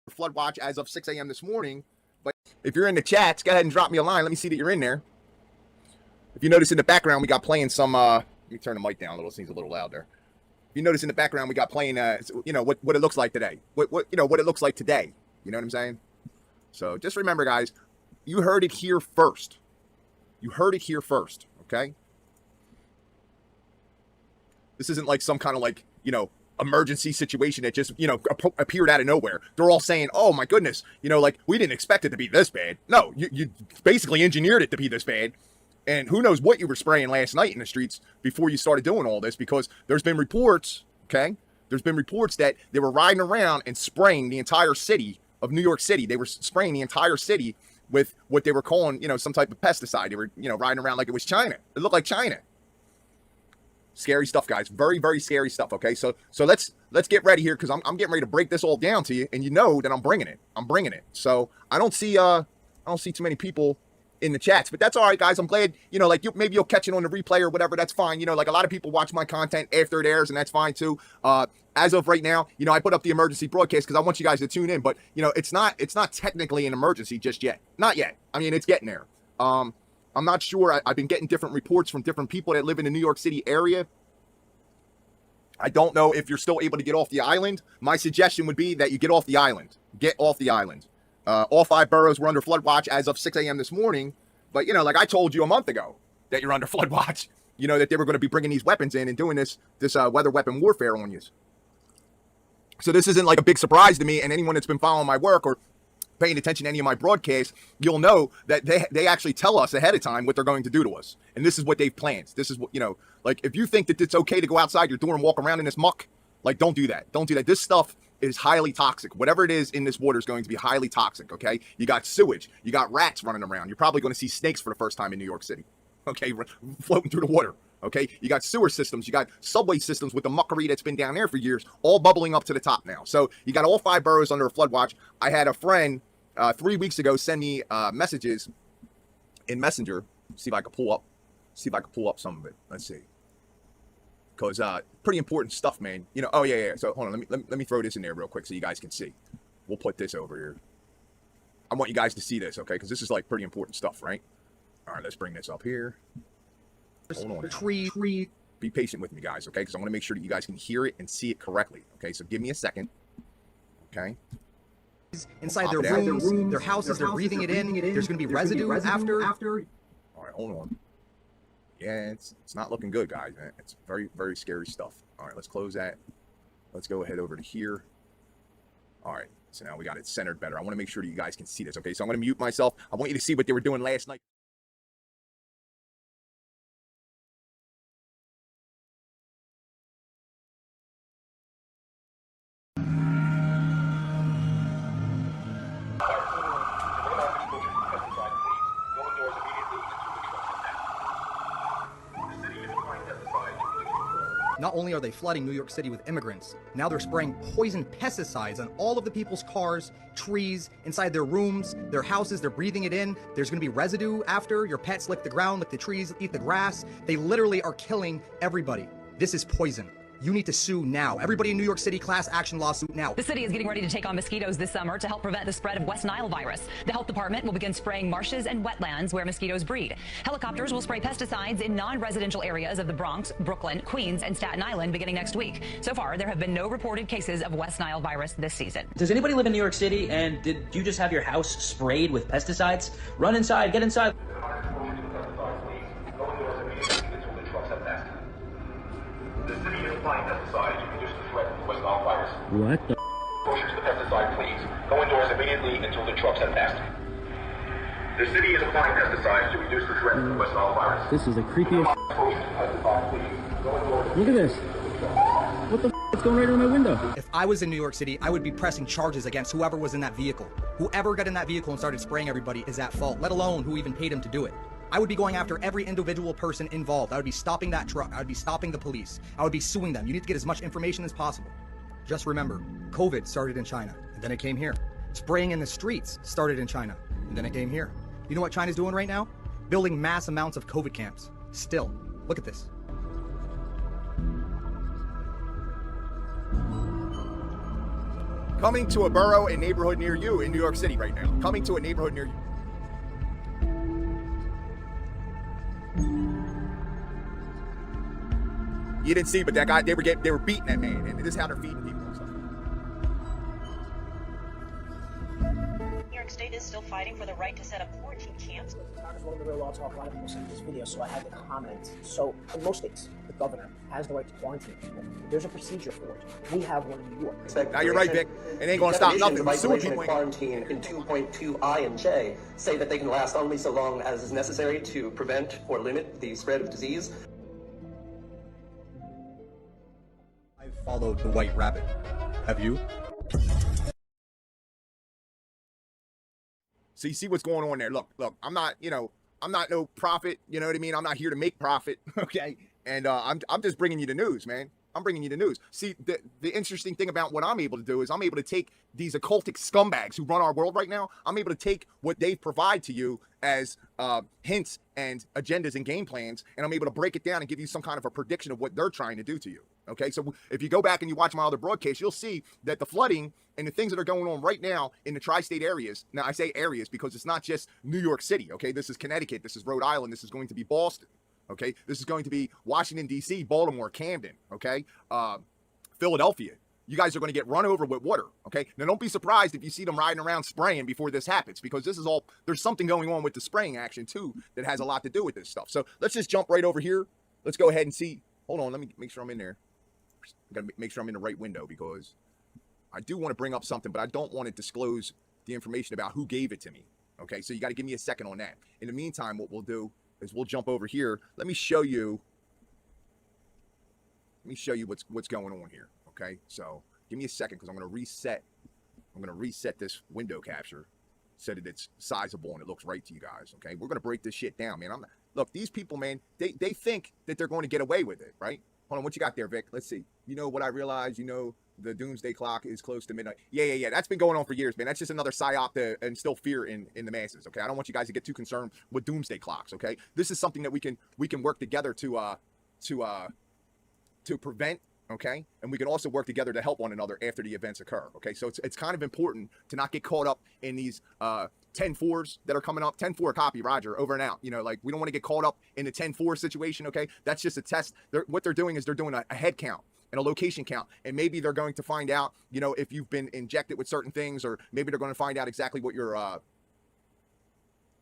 flood watch as of 6 a.m. this morning. But if you're in the chats, go ahead and drop me a line. Let me see that you're in there. If you notice in the background, we got playing some, let me turn the mic down a little. It seems a little loud there. If you notice in the background, we got playing, you know, what it looks like today. What it looks like today. You know what I'm saying? So just remember, guys, you heard it here first. You heard it here first, okay? This isn't like some kind of like, you know, emergency situation that just, you know, appeared out of nowhere. They're all saying, oh my goodness, you know, like we didn't expect it to be this bad. No, you basically engineered it to be this bad. And who knows what you were spraying last night in the streets before you started doing all this, because there's been reports, okay? There's been reports that they were riding around and spraying the entire city of New York City. They were spraying the entire city with what they were calling, you know, some type of pesticide. They were, you know, riding around like it was China. It looked like China. Scary stuff, guys. Very, very scary stuff, okay? So let's get ready here, because I'm getting ready to break this all down to you, and you know that I'm bringing it. I'm bringing it. So I don't see too many people in the chats, but that's all right, guys. I'm glad, you know, like maybe you'll catch it on the replay or whatever. That's fine. You know, like a lot of people watch my content after it airs, and that's fine too. As of right now, you know, I put up the emergency broadcast because I want you guys to tune in, but you know, it's not technically an emergency just yet. Not yet. I mean, it's getting there. I'm not sure. I've been getting different reports from different people that live in the New York City area. I don't know if you're still able to get off the island. My suggestion would be that you get off the island. Get off the island. All 5 boroughs were under flood watch as of 6 a.m. this morning. But, you know, like I told you a month ago that you're under flood watch, you know, that they were going to be bringing these weapons in and doing this weather weapon warfare on you. So this isn't like a big surprise to me. And anyone that's been following my work or paying attention to any of my broadcasts, you'll know that they actually tell us ahead of time what they're going to do to us. And this is what they've planned. This is what, you know, like if you think that it's okay to go outside your door and walk around in this muck, like don't do that. Don't do that. This stuff is highly toxic. Whatever it is in this water is going to be highly toxic, okay? You got sewage. You got rats running around. You're probably going to see snakes for the first time in New York City, okay, floating through the water, okay? You got sewer systems. You got subway systems with the muckery that's been down there for years, all bubbling up to the top now. So you got all 5 boroughs under a flood watch. I had a friend 3 weeks ago send me messages in Messenger. See if I can pull up some of it. Let's see. Because pretty important stuff, man. You know, oh yeah. So hold on, let me throw this in there real quick so you guys can see. We'll put this over here. I want you guys to see this, okay? Because this is like pretty important stuff, right? All right, let's bring this up here. Hold on. Tree. Be patient with me, guys, okay? Because I want to make sure that you guys can hear it and see it correctly. Okay, so give me a second. Okay. Inside their rooms, their houses, they're breathing it in. There's going to be residue after. All right, hold on. Yeah, it's not looking good, guys, man. It's very, very scary stuff. All right, let's close that. Let's go ahead over to here. All right, so now we got it centered better. I want to make sure that you guys can see this, okay? So I'm going to mute myself. I want you to see what they were doing last night. Not only are they flooding New York City with immigrants, now they're spraying poison pesticides on all of the people's cars, trees, inside their rooms, their houses. They're breathing it in. There's going to be residue after. Your pets lick the ground, lick the trees, eat the grass. They literally are killing everybody. This is poison. You need to sue now. Everybody in New York City, class action lawsuit now. The city is getting ready to take on mosquitoes this summer to help prevent the spread of West Nile virus. The health department will begin spraying marshes and wetlands where mosquitoes breed. Helicopters will spray pesticides in non-residential areas of the Bronx, Brooklyn, Queens, and Staten Island beginning next week. So far, there have been no reported cases of West Nile virus this season. Does anybody live in New York City, and did you just have your house sprayed with pesticides? Run inside, get inside. The city is applying pesticides to reduce the threat of West Nile virus. What the? Exposure to the pesticide, please. Go indoors immediately until the trucks have passed. The city is applying pesticides to reduce the threat of West Nile virus. This is the creepiest. Exposure to pesticide, please. Go indoors. Look at this. What the f*** is going right over my window? If I was in New York City, I would be pressing charges against whoever was in that vehicle. Whoever got in that vehicle and started spraying everybody is at fault, let alone who even paid him to do it. I would be going after every individual person involved. I would be stopping that truck. I would be stopping the police. I would be suing them. You need to get as much information as possible. Just remember, COVID started in China, and then it came here. Spraying in the streets started in China, and then it came here. You know what China's doing right now? Building mass amounts of COVID camps. Still, look at this. Coming to a borough and neighborhood near you in New York City right now. Coming to a neighborhood near you. You didn't see, but that guy, they were beating that man, and this is how they're feeding people and stuff. New York State is still fighting for the right to set up quarantine camps. Not as well in the real law talk. A lot of people see this video, so I had to comment. So in most states, the governor has the right to quarantine people. There's a procedure for it. We have one in New York. Now you're right, Vic. It ain't gonna stop nothing. Isolation and quarantine in 2.2I and J say that they can last only so long as is necessary to prevent or limit the spread of disease. I've followed the White Rabbit. Have you? So you see what's going on there. Look, I'm not, I'm not no prophet, you know what I mean? I'm not here to make profit, okay? And I'm just bringing you the news, man. I'm bringing you the news. See, the interesting thing about what I'm able to do is I'm able to take these occultic scumbags who run our world right now, I'm able to take what they provide to you as hints and agendas and game plans, and I'm able to break it down and give you some kind of a prediction of what they're trying to do to you, okay? So if you go back and you watch my other broadcasts, you'll see that the flooding and the things that are going on right now in the tri-state areas, now I say areas because it's not just New York City, okay? This is Connecticut, this is Rhode Island, this is going to be Boston. Okay, this is going to be Washington, D.C., Baltimore, Camden, okay, Philadelphia. You guys are going to get run over with water, okay? Now, don't be surprised if you see them riding around spraying before this happens, because this is all, there's something going on with the spraying action, too, that has a lot to do with this stuff. So let's just jump right over here. Let's go ahead and see. Hold on, let me make sure I'm in there. I got to make sure I'm in the right window, because I do want to bring up something, but I don't want to disclose the information about who gave it to me, okay? So you got to give me a second on that. In the meantime, what we'll do is we'll jump over here. Let me show you what's going on here, okay? So give me a second, because I'm going to reset this window capture so that it's sizable and it looks right to you guys, okay? We're going to break this shit down, man. Look, these people, man, they think that they're going to get away with it, right? Hold on, what you got there, Vic? Let's see. You know what I realized? The doomsday clock is close to midnight. Yeah. That's been going on for years, man. That's just another psyop to instill fear in the masses, okay? I don't want you guys to get too concerned with doomsday clocks, okay? This is something that we can work together to prevent, okay? And we can also work together to help one another after the events occur, okay? So it's kind of important to not get caught up in these 10-4s that are coming up. 10-4 copy, Roger, over and out. Like, we don't want to get caught up in the 10-4 situation, okay? That's just a test. What they're doing is they're doing a head count and a location count, and maybe they're going to find out, if you've been injected with certain things, or maybe they're going to find out exactly what your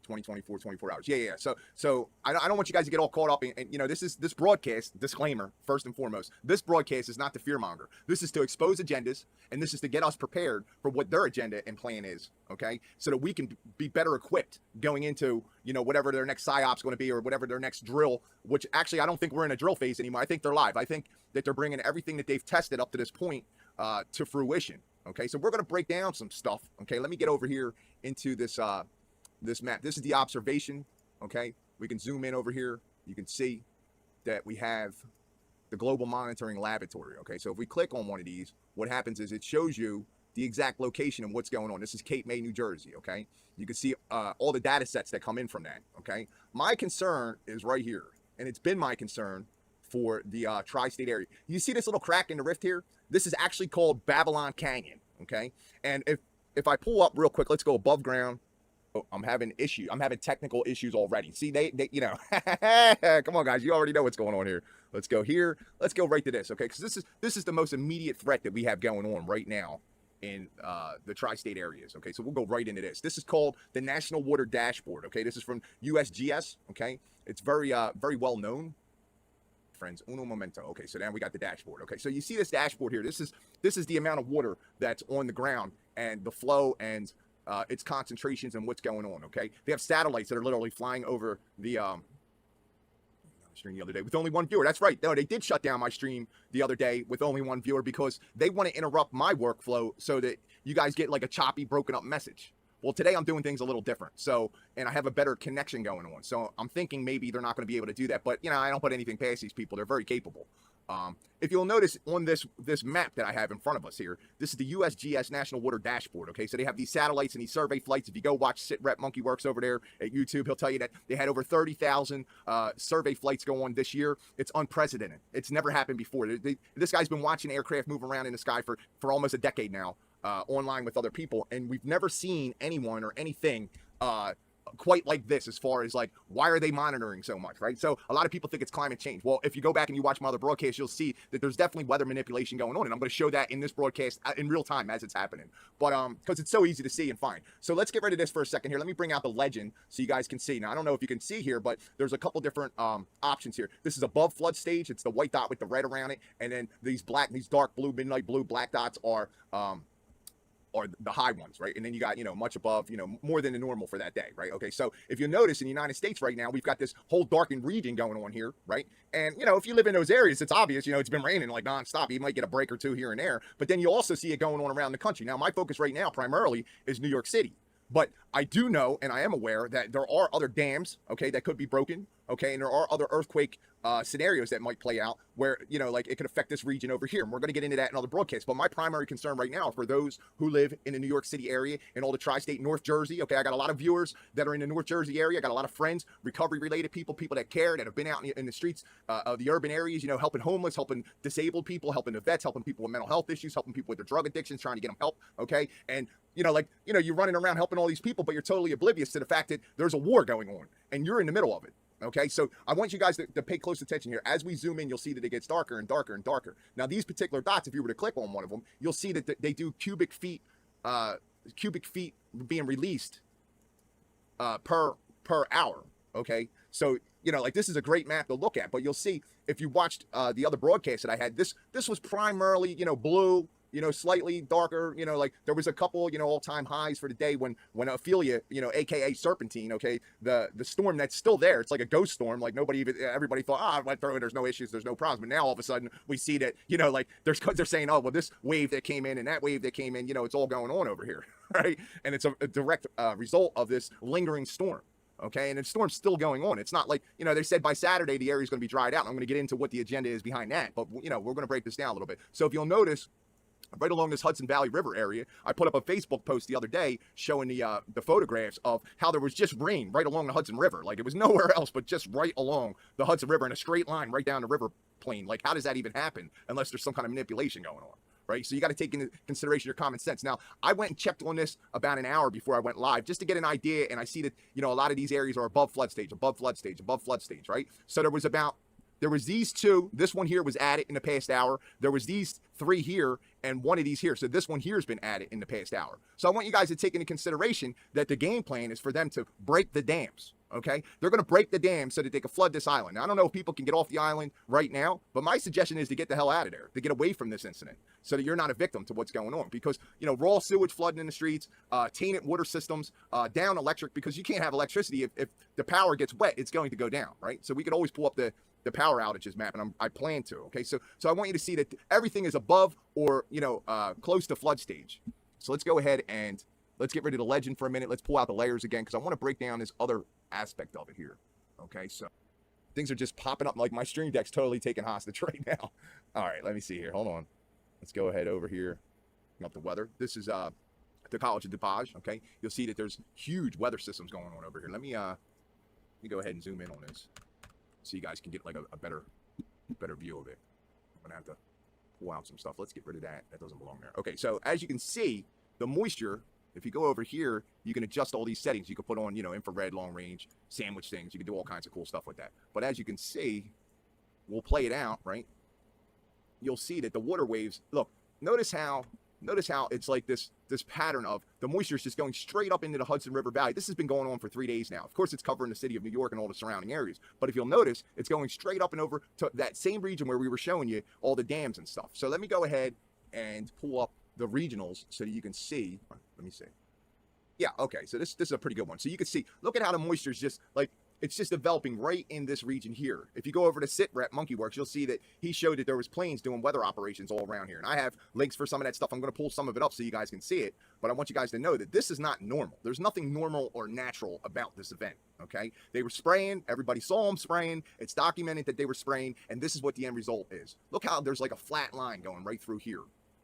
24 hours. Yeah. So I don't want you guys to get all caught up in, this broadcast, disclaimer, first and foremost, this broadcast is not to fearmonger. This is to expose agendas, and this is to get us prepared for what their agenda and plan is, okay? So that we can be better equipped going into, whatever their next psyop's going to be, or whatever their next drill, which actually I don't think we're in a drill phase anymore. I think they're live. I think that they're bringing everything that they've tested up to this point to fruition, okay? So we're going to break down some stuff, okay? Let me get over here into this map. This is the observation, okay? We can zoom in over here. You can see that we have the global monitoring laboratory, okay? So if we click on one of these, what happens is it shows you the exact location and what's going on. This is Cape May, New Jersey, okay? You can see all the data sets that come in from that, okay? My concern is right here, and it's been my concern for the tri-state area. You see this little crack in the rift here? This is actually called Babylon Canyon, okay? And if I pull up real quick, let's go above ground. Oh, I'm having technical issues already. See, they come on, guys. You already know what's going on here. Let's go here. Let's go right to this, okay? Because this is the most immediate threat that we have going on right now in the tri-state areas, okay? So we'll go right into this. This is called the National Water Dashboard, okay? This is from USGS, okay? It's very well known. Friends, uno momento. Okay, so then we got the dashboard. Okay, so you see this dashboard here. This is the amount of water that's on the ground and the flow and its concentrations and what's going on, okay? They have satellites that are literally flying over the stream the other day with only one viewer. That's right. No, they did shut down my stream the other day with only one viewer because they want to interrupt my workflow so that you guys get like a choppy, broken up message. Well, today I'm doing things a little different. So, and I have a better connection going on. So I'm thinking maybe they're not going to be able to do that. But, I don't put anything past these people. They're very capable. If you'll notice on this map that I have in front of us here, this is the USGS National Water Dashboard, okay? So they have these satellites and these survey flights. If you go watch SitRep Monkey Works over there at YouTube, he'll tell you that they had over 30,000 survey flights go on this year. It's unprecedented. It's never happened before. This guy's been watching aircraft move around in the sky for almost a decade now. online with other people, and we've never seen anyone or anything quite like this as far as like, why are they monitoring so much, right? So a lot of people think it's climate change. Well, if you go back and you watch my other broadcasts, you'll see that there's definitely weather manipulation going on, and I'm going to show that in this broadcast in real time as it's happening, but because it's so easy to see and find. So let's get rid of this for a second here. Let me bring out the legend so you guys can see. Now, I don't know if you can see here, but there's a couple different options here. This is above flood stage. It's the white dot with the red around it, and then these dark blue, midnight blue, black dots are the high ones, right? And then you got, much above, more than the normal for that day, right? Okay, so if you notice in the United States right now, we've got this whole darkened region going on here, right? And, if you live in those areas, it's obvious, it's been raining like nonstop. You might get a break or two here and there, but then you also see it going on around the country. Now, my focus right now primarily is New York City. But I do know, and I am aware, that there are other dams, okay, that could be broken, okay, and there are other earthquake scenarios that might play out where, like it could affect this region over here. And we're going to get into that in other broadcasts. But my primary concern right now for those who live in the New York City area and all the tri-state North Jersey, okay, I got a lot of viewers that are in the North Jersey area. I got a lot of friends, recovery-related people that care, that have been out in the streets of the urban areas, helping homeless, helping disabled people, helping the vets, helping people with mental health issues, helping people with their drug addictions, trying to get them help, okay? And you're running around helping all these people, but you're totally oblivious to the fact that there's a war going on and you're in the middle of it. Okay, so I want you guys to pay close attention here. As we zoom in, you'll see that it gets darker and darker and darker. Now, these particular dots, if you were to click on one of them, you'll see that they do cubic feet being released per hour. Okay, so like this is a great map to look at. But you'll see if you watched the other broadcast that I had, this was primarily blue. Slightly darker, like there was a couple, all-time highs for the day when Ophelia, AKA Serpentine, okay, the storm that's still there. It's like a ghost storm. Like everybody thought, I went through it. There's no issues. There's no problems. But now all of a sudden we see that, like they're saying, oh, well, this wave that came in and that wave that came in, it's all going on over here, right? And it's a direct result of this lingering storm. Okay, and the storm's still going on. It's not like, they said by Saturday the area's going to be dried out. I'm going to get into what the agenda is behind that. But, we're going to break this down a little bit. So if you'll notice, right along this Hudson Valley River area, I put up a Facebook post the other day showing the photographs of how there was just rain right along the Hudson River. Like it was nowhere else but just right along the Hudson River in a straight line right down the river plain. Like how does that even happen unless there's some kind of manipulation going on? Right? So you got to take into consideration your common sense. Now, I went and checked on this about an hour before I went live just to get an idea, and I see that, a lot of these areas are above flood stage, right? So there was these two. This one here was added in the past hour. There was these three here and one of these here. So this one here has been added in the past hour. So I want you guys to take into consideration that the game plan is for them to break the dams. Okay, they're going to break the dam so that they can flood this island. Now, I don't know if people can get off the island right now, but my suggestion is to get the hell out of there, to get away from this incident so that you're not a victim to what's going on. Because, raw sewage flooding in the streets, tainted water systems, down electric, because you can't have electricity. If the power gets wet, it's going to go down, right? So we could always pull up the power outages map, and I plan to, okay? So I want you to see that everything is above or, close to flood stage. So let's go ahead and let's get rid of the legend for a minute. Let's pull out the layers again, because I want to break down this other aspect of it here. Okay, so things are just popping up. Like my stream deck's totally taken hostage right now. All right, let me see here. Hold on. Let's go ahead over here. Up the weather. This is the College of DuPage. Okay, you'll see that there's huge weather systems going on over here. Let me go ahead and zoom in on this so you guys can get like a better view of it. I'm gonna have to pull out some stuff. Let's get rid of that. That doesn't belong there. Okay, so as you can see, the moisture. If you go over here, you can adjust all these settings. You can put on, infrared, long range, sandwich things. You can do all kinds of cool stuff with that. But as you can see, we'll play it out, right? You'll see that the water waves, look, notice how it's like this pattern of the moisture is just going straight up into the Hudson River Valley. This has been going on for 3 days now. Of course, it's covering the city of New York and all the surrounding areas. But if you'll notice, it's going straight up and over to that same region where we were showing you all the dams and stuff. So let me go ahead and pull up the regionals so that you can see. Let me see. Yeah, okay, so this is a pretty good one. So you can see, look at how the moisture is just like, it's just developing right in this region here. If you go over to SITREP MonkeyWorks, you'll see that he showed that there was planes doing weather operations all around here. And I have links for some of that stuff. I'm going to pull some of it up so you guys can see it. But I want you guys to know that this is not normal. There's nothing normal or natural about this event, okay? They were spraying. Everybody saw them spraying. It's documented that they were spraying. And this is what the end result is. Look how there's like a flat line going right through here,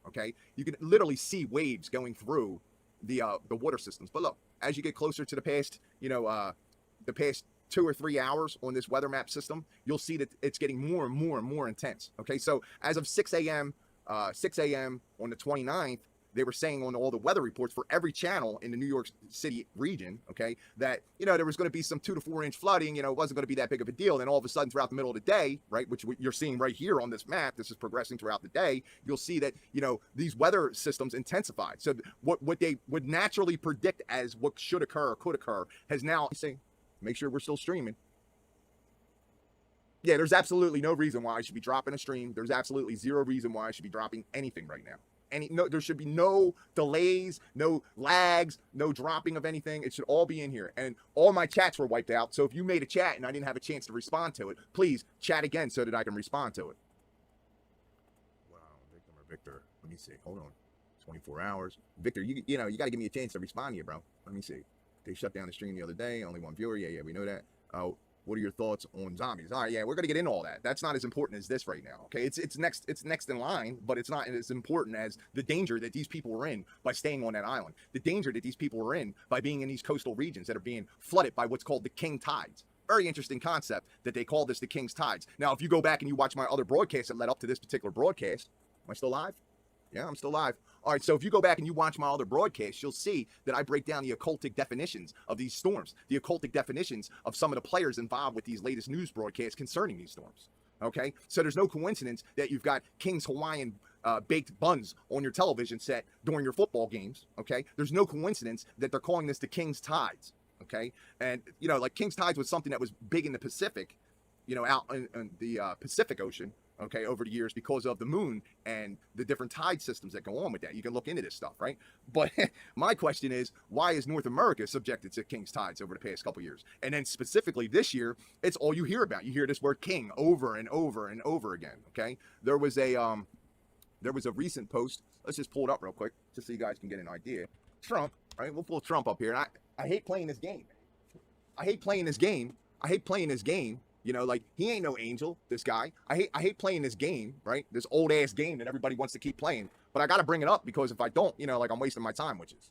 okay? You can literally see waves going through the water systems. But look, as you get closer to the past, the past 2 or 3 hours on this weather map system, you'll see that it's getting more and more and more intense. Okay, so as of 6 a.m. On the 29th, they were saying on all the weather reports for every channel in the New York City region, okay, that, you know, there was going to be some 2 to 4 inch flooding, you know, it wasn't going to be that big of a deal. Then all of a sudden throughout the middle of the day, right, which you're seeing right here on this map, this is progressing throughout the day, you'll see that, you know, these weather systems intensified. So what they would naturally predict as what should occur or could occur has now, make sure we're still streaming. Yeah, there's absolutely no reason why I should be dropping a stream. There's absolutely zero reason why I should be dropping anything right now. There should be no delays, no lags, no dropping of anything. It should all be in here. And all my chats were wiped out. So if you made a chat and I didn't have a chance to respond to it, please chat again so that I can respond to it. Wow, victim or Victor? Let me see. Hold on. 24 hours. Victor, you know, you got to give me a chance to respond to you, bro. Let me see. They shut down the stream the other day. Only one viewer. Yeah, we know that. What are your thoughts on zombies? All right, yeah, we're gonna get into all that. That's not as important as this right now. Okay, it's next in line, but it's not as important as the danger that these people were in by staying on that island. The danger that these people were in by being in these coastal regions that are being flooded by what's called the king tides. Very interesting concept that they call this the king's tides. Now, if you go back and you watch my other broadcasts that led up to this particular broadcast, am I still live? Yeah, I'm still live. All right, so if you go back and you watch my other broadcasts, you'll see that I break down the occultic definitions of these storms, the occultic definitions of some of the players involved with these latest news broadcasts concerning these storms. Okay, so there's no coincidence that you've got King's Hawaiian baked buns on your television set during your football games. Okay, there's no coincidence that they're calling this the King's Tides. Okay, and you know, like King's Tides was something that was big in the Pacific, you know, out in the Pacific Ocean. Okay, over the years because of the moon and the different tide systems that go on with that. You can look into this stuff, right? But my question is, why is North America subjected to King's tides over the past couple years? And then specifically this year, it's all you hear about. You hear this word king over and over and over again, okay? There was a recent post. Let's just pull it up real quick just so you guys can get an idea. Trump, right? We'll pull Trump up here. And I hate playing this game. I hate playing this game. You know, like, he ain't no angel, this guy. I hate playing this game, right? This old-ass game that everybody wants to keep playing. But I got to bring it up because if I don't, you know, like, I'm wasting my time, which is,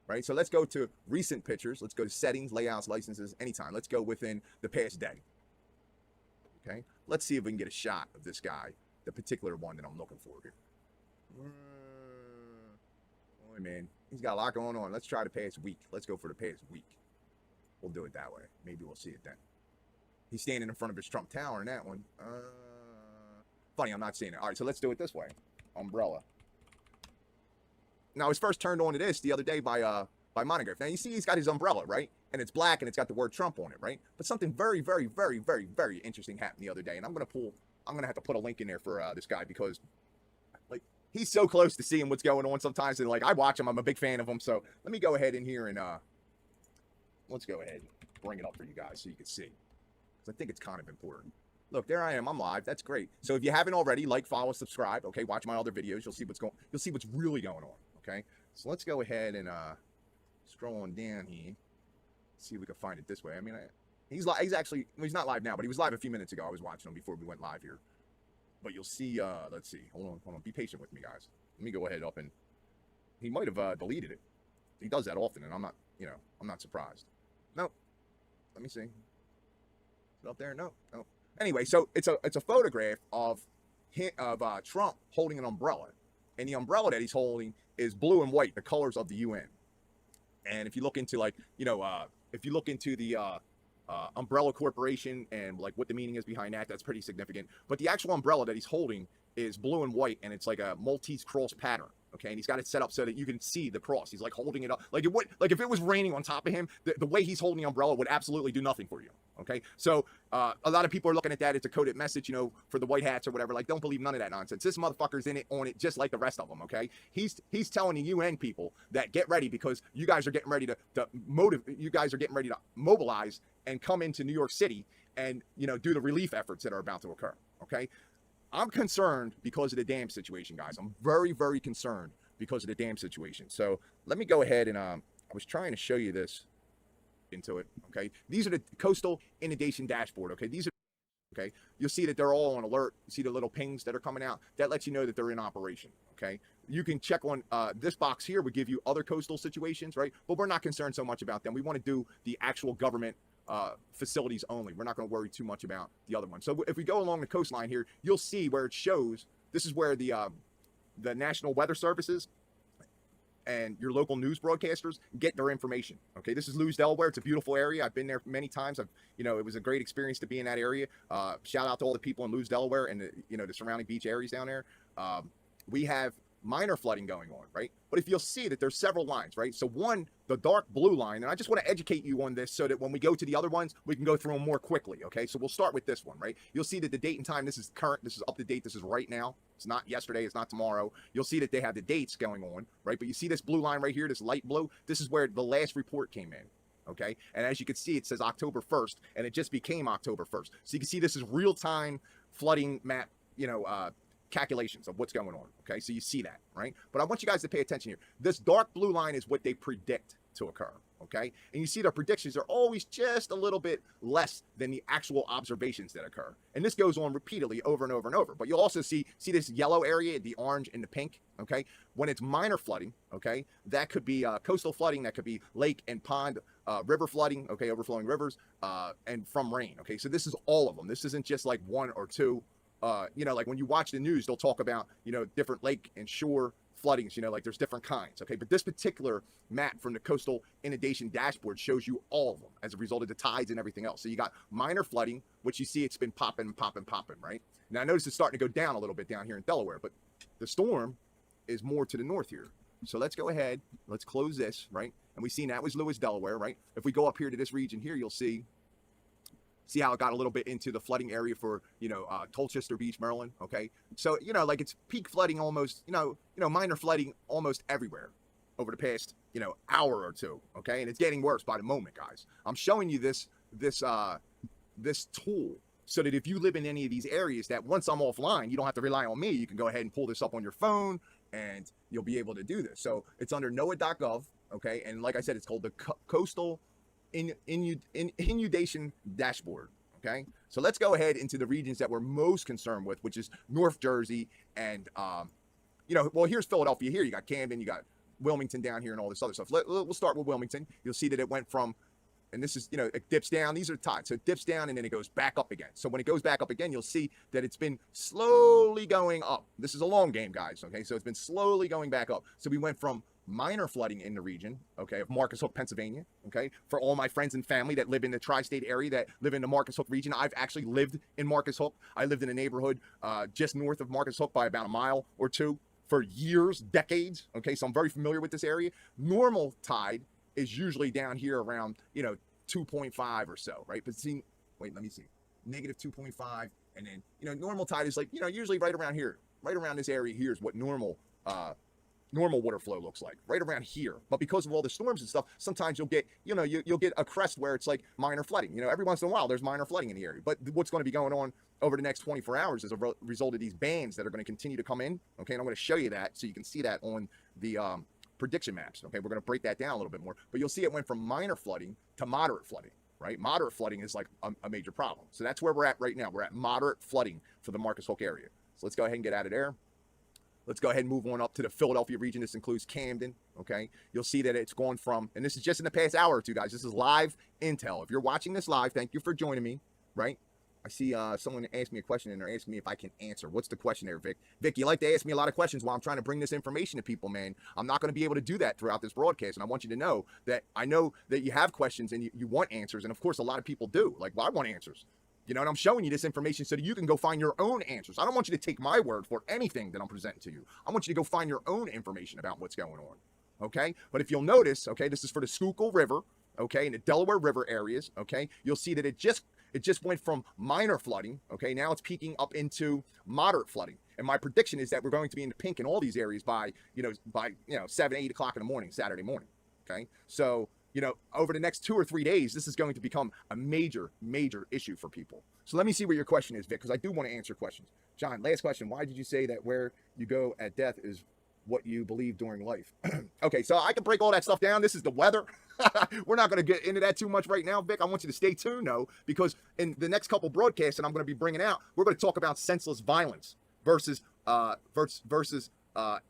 right? So let's go to recent pictures. Let's go to settings, layouts, licenses, anytime. Let's go within the past day. Okay? Let's see if we can get a shot of this guy, the particular one that I'm looking for here. Boy, man, he's got a lot going on. Let's try the past week. Let's go for the past week. We'll do it that way. Maybe we'll see it then. He's standing in front of his Trump Tower in that one. Funny, I'm not seeing it. All right, so let's do it this way. Umbrella. Now, I was first turned on to this the other day by Monograph. Now, you see he's got his umbrella, right? And it's black, and it's got the word Trump on it, right? But something very, very, very, very, very interesting happened the other day. And I'm going to have to put a link in there for this guy because, like, he's so close to seeing what's going on sometimes. And, like, I watch him. I'm a big fan of him. So let me go ahead in here and let's go ahead and bring it up for you guys so you can see. I think it's kind of important. Look, there I am. I'm live. That's great. So if you haven't already, like, follow, subscribe. Okay, watch my other videos. You'll see what's really going on. Okay, so let's go ahead and scroll on down here. See if we can find it this way. I mean, he's not live now, but he was live a few minutes ago. I was watching him before we went live here. But you'll see. Let's see. Hold on. Be patient with me, guys. Let me go ahead up and he might have deleted it. He does that often, and I'm not surprised. Nope. Let me see. Up there? No. Anyway, so it's a photograph of Trump holding an umbrella, and the umbrella that he's holding is blue and white, the colors of the UN. And if you look into the umbrella corporation and like what the meaning is behind that, that's pretty significant. But the actual umbrella that he's holding is blue and white, and it's like a Maltese cross pattern. Okay, and he's got it set up so that you can see the cross. He's like holding it up like it would, like if it was raining on top of him, the way he's holding the umbrella would absolutely do nothing for you. Okay, so a lot of people are looking at that. It's a coded message, you know, for the white hats or whatever. Like, don't believe none of that nonsense. This motherfucker's on it just like the rest of them. Okay, he's telling the UN people that get ready because you guys are getting ready to mobilize and come into New York City and, you know, do the relief efforts that are about to occur. Okay. I'm concerned because of the DAMS situation, guys. I'm very, very concerned because of the DAMS situation. So let me go ahead and I was trying to show you this into it. Okay, these are the coastal inundation dashboard. Okay, okay. You'll see that they're all on alert. You see the little pings that are coming out. That lets you know that they're in operation. Okay, you can check on this box here. Would give you other coastal situations, right? But we're not concerned so much about them. We want to do the actual government facilities only. We're not going to worry too much about the other one. So if we go along the coastline here, you'll see where it shows. This is where the National Weather Services, and your local news broadcasters get their information. Okay, this is Lewes, Delaware. It's a beautiful area. I've been there many times. It was a great experience to be in that area. Shout out to all the people in Lewes, Delaware, and the surrounding beach areas down there. We have minor flooding going on, right? But if you'll see that there's several lines, right? So one, the dark blue line, and I just want to educate you on this so that when we go to the other ones, we can go through them more quickly, okay? So we'll start with this one, right? You'll see that the date and time, this is current, this is up to date, this is right now. It's not yesterday, it's not tomorrow. You'll see that they have the dates going on, right? But you see this blue line right here, this light blue, this is where the last report came in, okay? And as you can see, it says October 1st, and it just became October 1st. So you can see this is real-time flooding map, calculations of what's going on, okay? So you see that, right? But I want you guys to pay attention here. This dark blue line is what they predict to occur, okay? And you see their predictions are always just a little bit less than the actual observations that occur. And this goes on repeatedly over and over and over. But you'll also see this yellow area, the orange and the pink, okay? When it's minor flooding, okay, that could be coastal flooding, that could be lake and pond, river flooding, okay, overflowing rivers, and from rain, okay? So this is all of them. This isn't just like one or two. Like when you watch the news, they'll talk about, different lake and shore floodings, like there's different kinds, okay? But this particular map from the Coastal Inundation Dashboard shows you all of them as a result of the tides and everything else. So you got minor flooding, which you see it's been popping, right? Now, notice it's starting to go down a little bit down here in Delaware, but the storm is more to the north here. So let's go ahead, let's close this, right? And we seen that was Lewes, Delaware, right? If we go up here to this region here, you'll see how it got a little bit into the flooding area for, Colchester Beach, Maryland, okay? So, like it's peak flooding almost, minor flooding almost everywhere over the past, hour or two, okay? And it's getting worse by the moment, guys. I'm showing you this tool so that if you live in any of these areas that once I'm offline, you don't have to rely on me. You can go ahead and pull this up on your phone and you'll be able to do this. So it's under NOAA.gov, okay? And like I said, it's called the Coastal Inundation Dashboard, okay? So let's go ahead into the regions that we're most concerned with, which is North Jersey and, here's Philadelphia here. You got Camden, you got Wilmington down here and all this other stuff. We'll start with Wilmington. You'll see that it went from, and this is, it dips down. These are tides. So it dips down and then it goes back up again. So when it goes back up again, you'll see that it's been slowly going up. This is a long game, guys, okay? So it's been slowly going back up. So we went from minor flooding in the region, okay, of Marcus Hook, Pennsylvania, okay? For all my friends and family that live in the tri-state area, that live in the Marcus Hook region, I've actually lived in Marcus Hook. I lived in a neighborhood just north of Marcus Hook by about a mile or two for years, decades, okay? So I'm very familiar with this area. Normal tide is usually down here around, 2.5 or so, right? But see, wait, let me see. Negative 2.5, and then, normal tide is like, usually right around here. Right around this area here is what normal water flow looks like, right around here. But because of all the storms and stuff, sometimes you'll get, you'll get a crest where it's like minor flooding. Every once in a while, there's minor flooding in the area. But what's going to be going on over the next 24 hours as a result of these bands that are going to continue to come in, okay? And I'm going to show you that so you can see that on the prediction maps, okay? We're going to break that down a little bit more. But you'll see it went from minor flooding to moderate flooding, right? Moderate flooding is like a major problem. So that's where we're at right now. We're at moderate flooding for the Marcus Hook area. So let's go ahead and get out of there. Let's go ahead and move on up to the Philadelphia region. This includes Camden, okay? You'll see that it's gone from, and this is just in the past hour or two, guys. This is live intel. If you're watching this live, thank you for joining me, right? I see someone asked me a question, and they're asking me if I can answer. What's the question there, Vic? Vic, you like to ask me a lot of questions while I'm trying to bring this information to people, man. I'm not going to be able to do that throughout this broadcast, and I want you to know that I know that you have questions and you want answers, and of course, a lot of people do. Like, well, I want answers. And I'm showing you this information so that you can go find your own answers. I don't want you to take my word for anything that I'm presenting to you. I want you to go find your own information about what's going on, okay? But if you'll notice, okay, this is for the Schuylkill River, okay, and the Delaware River areas, okay? You'll see that it just went from minor flooding, okay? Now it's peaking up into moderate flooding. And my prediction is that we're going to be in the pink in all these areas by 7, 8 o'clock in the morning, Saturday morning, okay? So, over the next 2 or 3 days, this is going to become a major, major issue for people. So let me see what your question is, Vic, because I do want to answer questions. John, last question. Why did you say that where you go at death is what you believe during life? Okay, so I can break all that stuff down. This is the weather. We're not going to get into that too much right now, Vic. I want you to stay tuned, though, because in the next couple broadcasts that I'm going to be bringing out, we're going to talk about senseless violence versus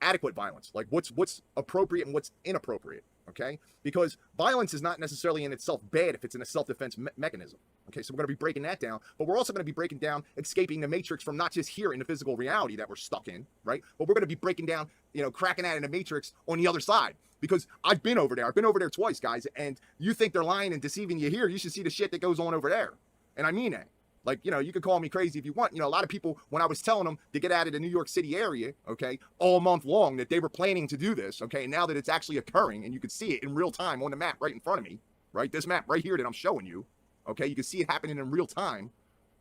adequate violence. Like what's appropriate and what's inappropriate. Okay, because violence is not necessarily in itself bad if it's in a self-defense mechanism. Okay, so we're going to be breaking that down, but we're also going to be breaking down escaping the matrix from not just here in the physical reality that we're stuck in, right? But we're going to be breaking down, cracking out in the matrix on the other side, because I've been over there. I've been over there twice, guys, and you think they're lying and deceiving you here. You should see the shit that goes on over there. And I mean that. Like, you know, you could call me crazy if you want. You know, a lot of people, when I was telling them to get out of the New York City area, okay, all month long, that they were planning to do this, okay, and now that it's actually occurring, and you could see it in real time on the map right in front of me, right, this map right here that I'm showing you, okay, you can see it happening in real time.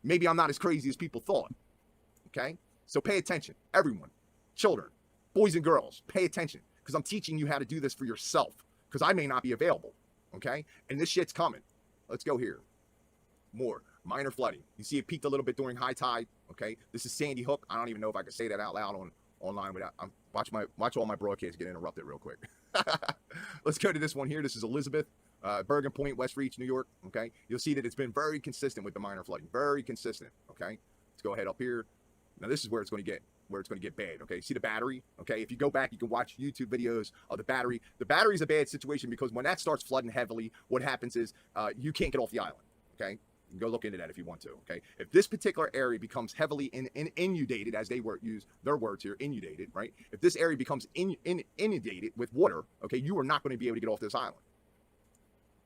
Maybe I'm not as crazy as people thought, okay? So pay attention, everyone, children, boys and girls, pay attention, because I'm teaching you how to do this for yourself, because I may not be available, okay? And this shit's coming. Let's go here. More minor flooding. You see it peaked a little bit during high tide. Okay, this is Sandy Hook. I don't even know if I can say that out loud online without. Watch all my broadcasts get interrupted real quick. Let's go to this one here. This is Elizabeth, Bergen Point, West Reach, New York. Okay, you'll see that it's been very consistent with the minor flooding. Very consistent. Okay, let's go ahead up here. Now this is where it's going to get bad. Okay, see the battery. Okay, if you go back, you can watch YouTube videos of the battery. The battery is a bad situation because when that starts flooding heavily, what happens is you can't get off the island. Okay. You can go look into that if you want to, okay? If this particular area becomes heavily inundated, as they use their words here, inundated, right? If this area becomes inundated with water, okay, you are not going to be able to get off this island,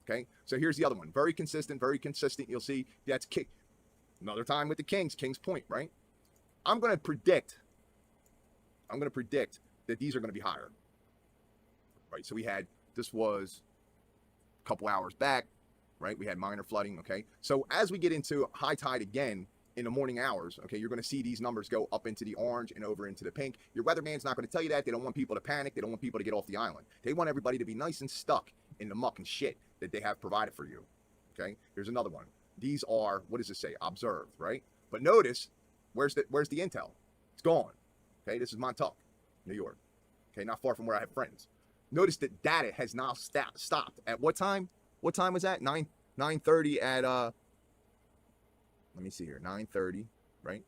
okay? So here's the other one. Very consistent, very consistent. You'll see that's another time with the Kings Point, right? I'm going to predict that these are going to be higher, right? So this was a couple hours back. Right, we had minor flooding, okay? So as we get into high tide again in the morning hours, okay, you're going to see these numbers go up into the orange and over into the pink. Your weatherman's not going to tell you that. They don't want people to panic. They don't want people to get off the island. They want everybody to be nice and stuck in the muck and shit that they have provided for you, okay? Here's another one. These are, what does it say? Observed, right? But notice, where's the intel? It's gone, okay? This is Montauk, New York, okay? Not far from where I have friends. Notice that data has now stopped. At what time? What time was that? 9:30 at let me see here. 9:30, right?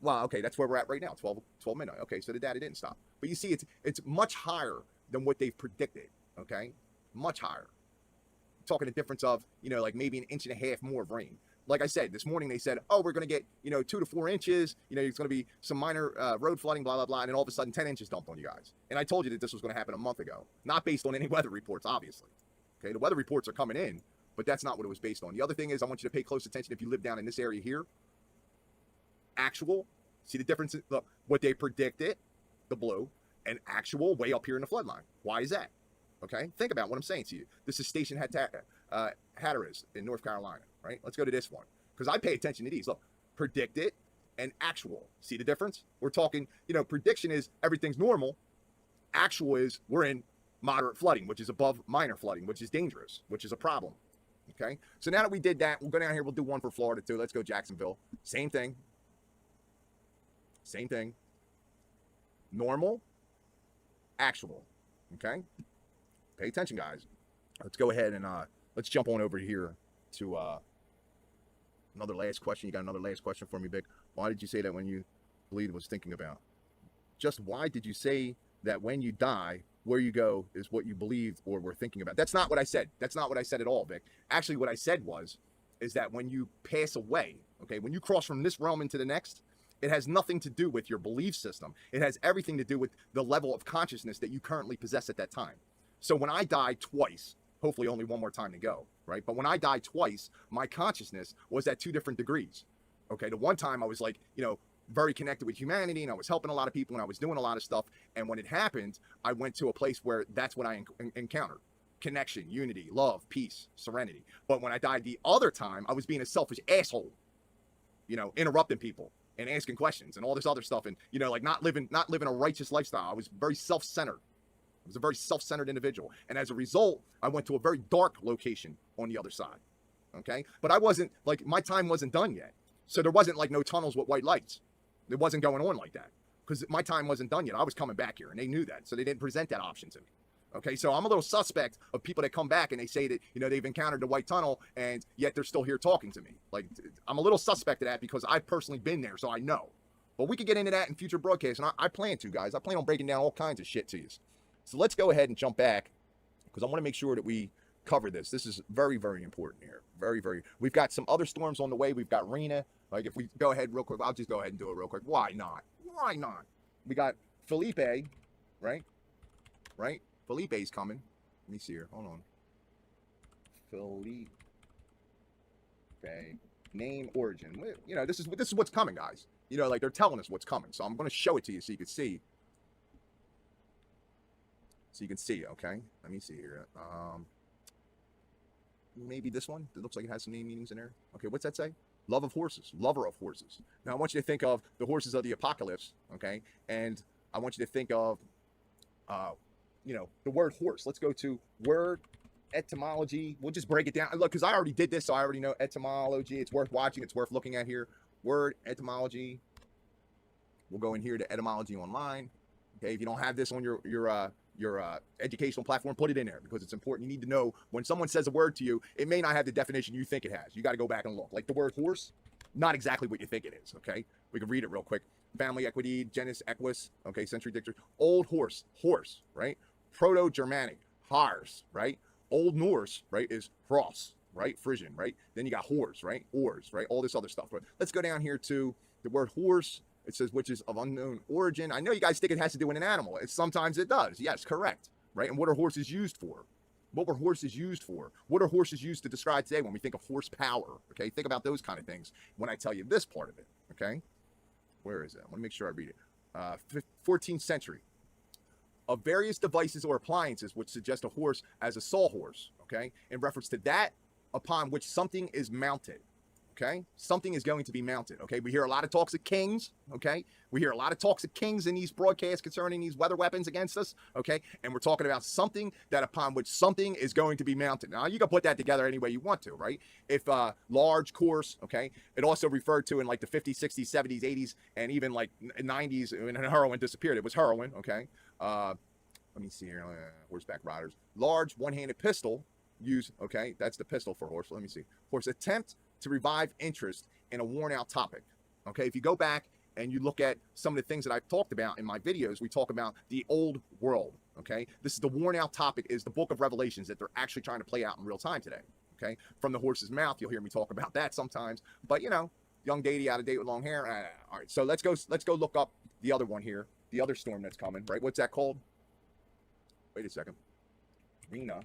Well, okay, that's where we're at right now. 12 midnight. Okay, so the data didn't stop. But you see, it's much higher than what they've predicted. Okay, much higher. I'm talking a difference of, you know, like maybe 1.5 inches more of rain. Like I said, this morning they said, oh, we're going to get, you know, 2 to 4 inches. You know, it's going to be some minor road flooding, blah, blah, blah. And then all of a sudden 10 inches dumped on you guys. And I told you that this was going to happen a month ago. Not based on any weather reports, obviously. Okay, the weather reports are coming in, but that's not what it was based on. The other thing is I want you to pay close attention if you live down in this area here. Actual, see the difference? Look, what they predicted, the blue, and actual way up here in the flood line. Why is that? Okay, think about what I'm saying to you. This is Station Hatteras in North Carolina, right? Let's go to this one, because I pay attention to these. Look, predicted and actual. See the difference? We're talking, you know, prediction is everything's normal. Actual is we're in moderate flooding, which is above minor flooding, which is dangerous, which is a problem. Okay, so now that we did that, we'll go down here. We'll do one for Florida too. Let's go Jacksonville. Same thing. Same thing. Normal, actual. Okay, pay attention, guys. Let's go ahead and let's jump on over here to another last question. You got another last question for me, Vic? Why did you say that when you believed was thinking about? Just why did you say that when you die, where you go is what you believed or were thinking about? That's not what I said. That's not what I said at all, Vic. Actually, what I said is that when you pass away, okay, when you cross from this realm into the next, it has nothing to do with your belief system. It has everything to do with the level of consciousness that you currently possess at that time. So when I die twice, hopefully only one more time to go, right? But when I died twice, my consciousness was at 2 different degrees. Okay, the one time I was like, you know, very connected with humanity, and I was helping a lot of people, and I was doing a lot of stuff. And when it happened, I went to a place where that's what I encountered. Connection, unity, love, peace, serenity. But when I died the other time, I was being a selfish asshole, you know, interrupting people and asking questions and all this other stuff. And, you know, like not living a righteous lifestyle. I was very self-centered. I was a very self-centered individual. And as a result, I went to a very dark location on the other side. Okay. But I wasn't like, my time wasn't done yet. So there wasn't like no tunnels with white lights. It wasn't going on like that because my time wasn't done yet. I was coming back here and they knew that. So they didn't present that option to me. Okay, so I'm a little suspect of people that come back and they say that, you know, they've encountered the white tunnel and yet they're still here talking to me. Like, I'm a little suspect of that because I've personally been there, so I know. But we could get into that in future broadcasts, and I plan to, guys. I plan on breaking down all kinds of shit to you. So let's go ahead and jump back because I want to make sure that we cover this. This is very, very important here. Very, very. We've got some other storms on the way. We've got Rena. Like, if we go ahead real quick, I'll just go ahead and do it real quick. Why not? Why not? We got Felipe, right? Right? Felipe's coming. Let me see here. Hold on. Felipe. Okay. Name, origin. You know, this is what's coming, guys. You know, like they're telling us what's coming. So I'm going to show it to you so you can see. So you can see, okay? Let me see here. Maybe this one. It looks like it has some name meanings in there. Okay, what's that say? Love of horses. Lover of horses. Now, I want you to think of the horses of the apocalypse, okay? And I want you to think of, you know, the word horse. Let's go to word etymology. We'll just break it down. Look, because I already did this, so I already know etymology. It's worth watching. It's worth looking at here. Word etymology. We'll go in here to etymology online. Okay, if you don't have this on your educational platform, put it in there because it's important. You need to know when someone says a word to you, it may not have the definition you think it has. You got to go back and look. Like the word horse, not exactly what you think it is, okay? We can read it real quick. Family equity, genus equus, okay, century dictionary. Old horse, right? Proto-Germanic, Hars, right? Old Norse, right, is Hross, right? Frisian, right? Then you got horse, right? Oars, right? All this other stuff. Right? Let's go down here to the word horse. It says, which is of unknown origin. I know you guys think it has to do with an animal. Sometimes it does. Yes, correct. Right? And what are horses used for? What were horses used for? What are horses used to describe today when we think of horsepower? Okay, think about those kind of things when I tell you this part of it. Okay, where is it? I want to make sure I read it. 14th century. Of various devices or appliances which suggest a horse as a sawhorse. Okay, in reference to that upon which something is mounted. Okay, something is going to be mounted. Okay, we hear a lot of talks of kings. Okay, we hear a lot of talks of kings in these broadcasts concerning these weather weapons against us. Okay, and we're talking about something that upon which something is going to be mounted. Now you can put that together any way you want to, right? If large, coarse, okay, it also referred to in like the 50s, 60s, 70s, 80s, and even like 90s when heroin disappeared. It was heroin. Okay, let me see here. Horseback riders, large one-handed pistol used. Okay, that's the pistol for horse. Let me see. Horse attempt to revive interest in a worn-out topic. Okay, if you go back and you look at some of the things that I've talked about in my videos, we talk about the old world. Okay, this is the worn-out topic, is the book of Revelations that they're actually trying to play out in real time today. Okay, from the horse's mouth, you'll hear me talk about that sometimes. But you know, young deity out of date with long hair. All right, so let's go look up the other one here, the other storm that's coming. Right, what's that called? Wait a second. Rena.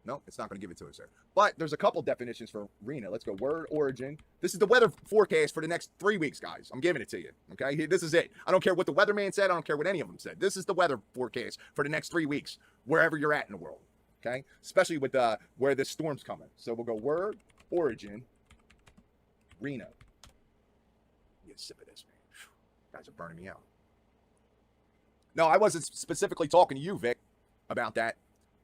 No, it's not going to give it to us there. But there's a couple definitions for Rena. Let's go. Word origin. This is the weather forecast for the next 3 weeks, guys. I'm giving it to you. Okay, this is it. I don't care what the weatherman said. I don't care what any of them said. This is the weather forecast for the next 3 weeks, wherever you're at in the world. Okay, especially with where this storm's coming. So we'll go word origin. Rena. Get a sip of this, man. Whew, guys are burning me out. No, I wasn't specifically talking to you, Vic, about that.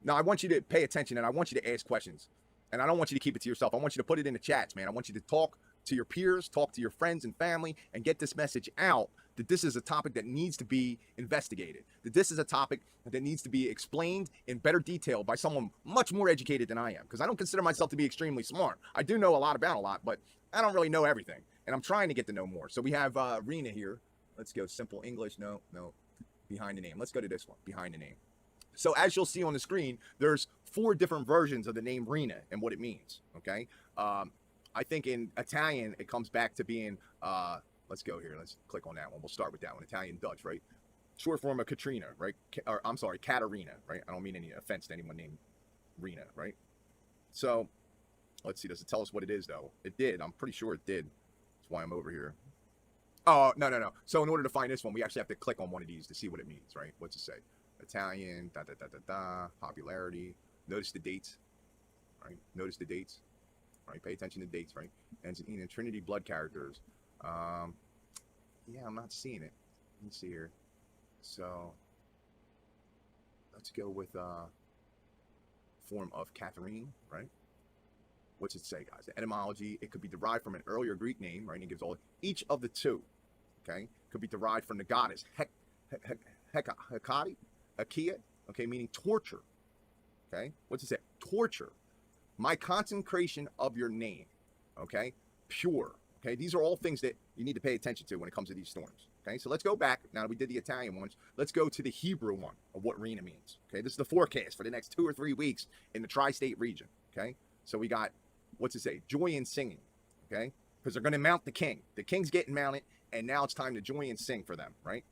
No, I want you to pay attention and I want you to ask questions. And I don't want you to keep it to yourself. I want you to put it in the chats, man. I want you to talk to your peers, talk to your friends and family, and get this message out that this is a topic that needs to be investigated, that this is a topic that needs to be explained in better detail by someone much more educated than I am, because I don't consider myself to be extremely smart. I do know a lot about a lot, but I don't really know everything, and I'm trying to get to know more. So we have Rena here. Let's go simple English. No, behind the name. Let's go to this one, behind the name. So as you'll see on the screen, there's 4 different versions of the name Rena and what it means, okay? I think in Italian, it comes back to being, let's go here. Let's click on that one. We'll start with that one, Italian Dutch, right? Short form of Katrina, right? Or I'm sorry, Katarina, right? I don't mean any offense to anyone named Rena, right? So let's see, does it tell us what it is, though? It did. I'm pretty sure it did. That's why I'm over here. Oh, no. So in order to find this one, we actually have to click on one of these to see what it means, right? What's it say? Italian, popularity. Notice the dates, right? Notice the dates, right? Pay attention to dates, right? And in Trinity blood characters. Yeah, I'm not seeing it. Let me see here. So let's go with form of Catherine, right? What's it say, guys? The etymology, it could be derived from an earlier Greek name, right? And it gives all each of the 2, okay? Could be derived from the goddess Hecate. Akia, okay, meaning torture, okay? What's it say? Torture. My consecration of your name, okay? Pure, okay? These are all things that you need to pay attention to when it comes to these storms, okay? So let's go back. Now that we did the Italian ones, let's go to the Hebrew one of what Rena means, okay? This is the forecast for the next 2 or 3 weeks in the tri-state region, okay? So we got, what's it say? Joy and singing, okay? Because they're going to mount the king. The king's getting mounted, and now it's time to joy and sing for them, right?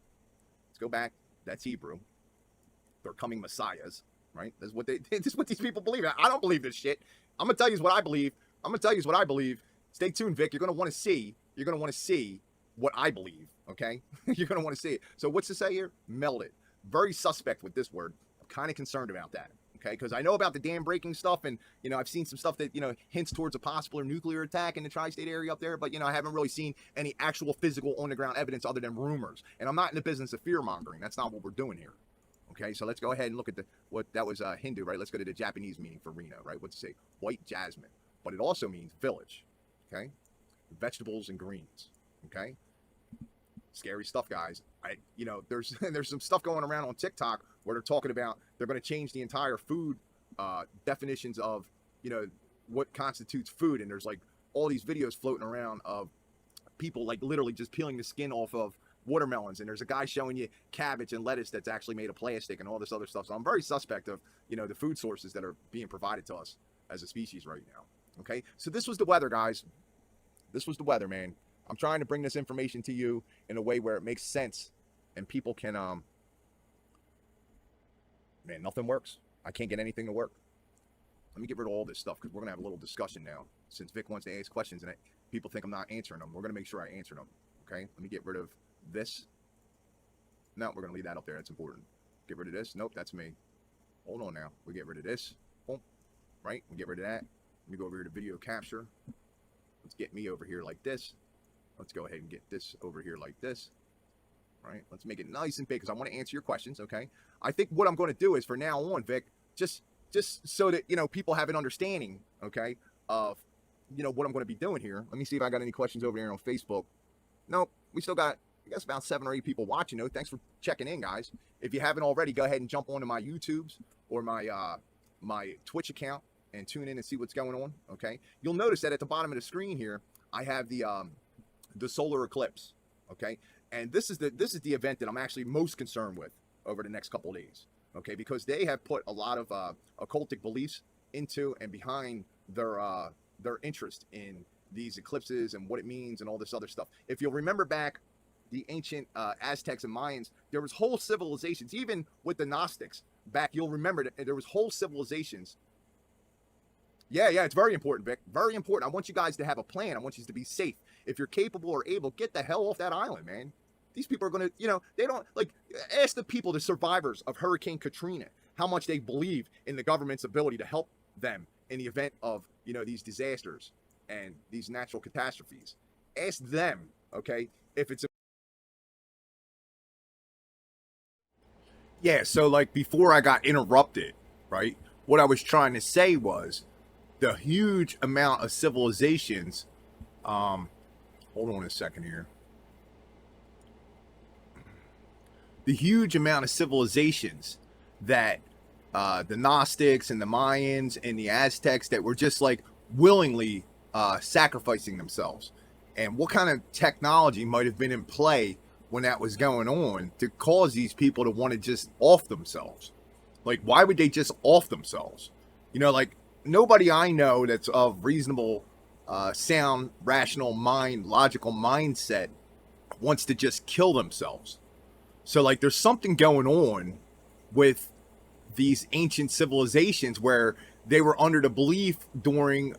Let's go back. That's Hebrew. they're coming messiahs, right? This is what these people believe. I don't believe this shit. I'm gonna tell you what I believe. Stay tuned, Vic. You're gonna want to see what I believe. Okay, you're gonna want to see it. So what's to say here? Melded. Very suspect with this word. I'm kind of concerned about that. Okay, because I know about the dam breaking stuff, and I've seen some stuff that hints towards a possible nuclear attack in the tri-state area up there, but I haven't really seen any actual physical on the ground evidence other than rumors. And I'm not in the business of fear mongering. That's not what we're doing here. Okay, so let's go ahead and look at what that was Hindu, right? Let's go to the Japanese meaning for Reno, right? What's it say? White jasmine, but it also means village. Okay, vegetables and greens. Okay, scary stuff, guys. There's some stuff going around on TikTok where they're talking about they're going to change the entire food definitions of what constitutes food, and there's like all these videos floating around of people like literally just peeling the skin off of watermelons, and there's a guy showing you cabbage and lettuce that's actually made of plastic and all this other stuff. So I'm very suspect of the food sources that are being provided to us as a species right now. Okay, so this was the weather, guys. This was the weather, man. I'm trying to bring this information to you in a way where it makes sense and people can man, nothing works. I can't get anything to work. Let me get rid of all this stuff because we're gonna have a little discussion now. Since Vic wants to ask questions and people think I'm not answering them, we're gonna make sure I answer them. Okay, let me get rid of this. No, we're gonna leave that up there. That's important. Get rid of this. Nope, that's me. Hold on now. We get rid of this. Boom. Right? We get rid of that. Let me go over here to video capture. Let's get me over here like this. Let's go ahead and get this over here like this. Right? Let's make it nice and big because I want to answer your questions. Okay. I think what I'm going to do is for now on, Vic, just so that people have an understanding, okay, of what I'm going to be doing here. Let me see if I got any questions over here on Facebook. Nope, we still got, I guess, about 7 or 8 people watching. Thanks for checking in, guys. If you haven't already, go ahead and jump onto my YouTubes or my Twitch account and tune in and see what's going on. Okay, you'll notice that at the bottom of the screen here, I have the solar eclipse. Okay, and this is the event that I'm actually most concerned with over the next couple of days. Okay, because they have put a lot of occultic beliefs into and behind their interest in these eclipses and what it means and all this other stuff. If you'll remember back, the ancient Aztecs and Mayans, there was whole civilizations, even with the Gnostics back, you'll remember that there was whole civilizations. Yeah, it's very important, Vic. Very important. I want you guys to have a plan. I want you to be safe. If you're capable or able, get the hell off that island, man. These people are going to, they don't, ask the people, the survivors of Hurricane Katrina, how much they believe in the government's ability to help them in the event of, these disasters and these natural catastrophes. Ask them, okay, if it's Yeah, so before I got interrupted, right, what I was trying to say was the huge amount of civilizations, hold on a second here. The huge amount of civilizations that the Gnostics and the Mayans and the Aztecs that were just willingly sacrificing themselves, and what kind of technology might have been in play when that was going on to cause these people to want to just off themselves. Why would they just off themselves? Nobody I know that's of reasonable, sound, rational mind, logical mindset wants to just kill themselves. So there's something going on with these ancient civilizations where they were under the belief during,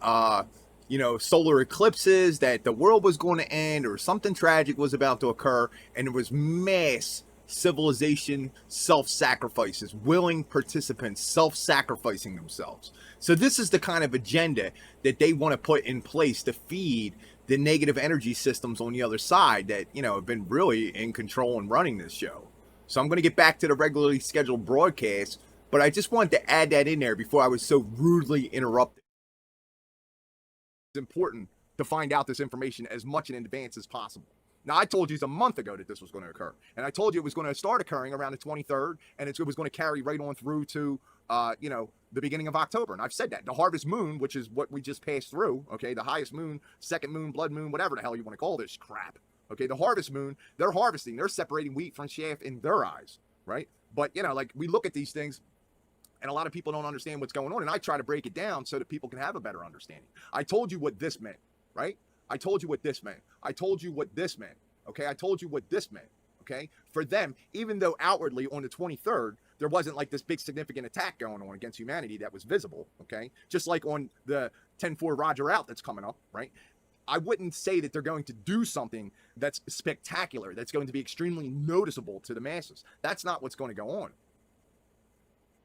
solar eclipses that the world was going to end or something tragic was about to occur. And there was mass civilization self-sacrifices, willing participants self-sacrificing themselves. So this is the kind of agenda that they want to put in place to feed the negative energy systems on the other side that, have been really in control and running this show. So I'm going to get back to the regularly scheduled broadcast, but I just wanted to add that in there before I was so rudely interrupted. It's important to find out this information as much in advance as possible. Now, I told you a month ago that this was going to occur, and I told you it was going to start occurring around the 23rd, and it was going to carry right on through to, the beginning of October. And I've said that. The harvest moon, which is what we just passed through, okay, the highest moon, second moon, blood moon, whatever the hell you want to call this crap, okay, the harvest moon, they're harvesting, they're separating wheat from chaff in their eyes, right? But, we look at these things, and a lot of people don't understand what's going on, and I try to break it down so that people can have a better understanding. I told you what this meant, right? I told you what this meant. I told you what this meant, okay? I told you what this meant, okay? For them, even though outwardly on the 23rd, there wasn't like this big significant attack going on against humanity that was visible, okay? Just like on the 10-4 Roger out that's coming up, right? I wouldn't say that they're going to do something that's spectacular, that's going to be extremely noticeable to the masses. That's not what's going to go on.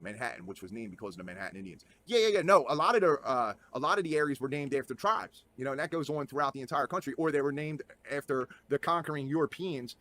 Manhattan, which was named because of the Manhattan Indians. Yeah. No, a lot of the areas were named after tribes, you know, and that goes on throughout the entire country, or they were named after the conquering Europeans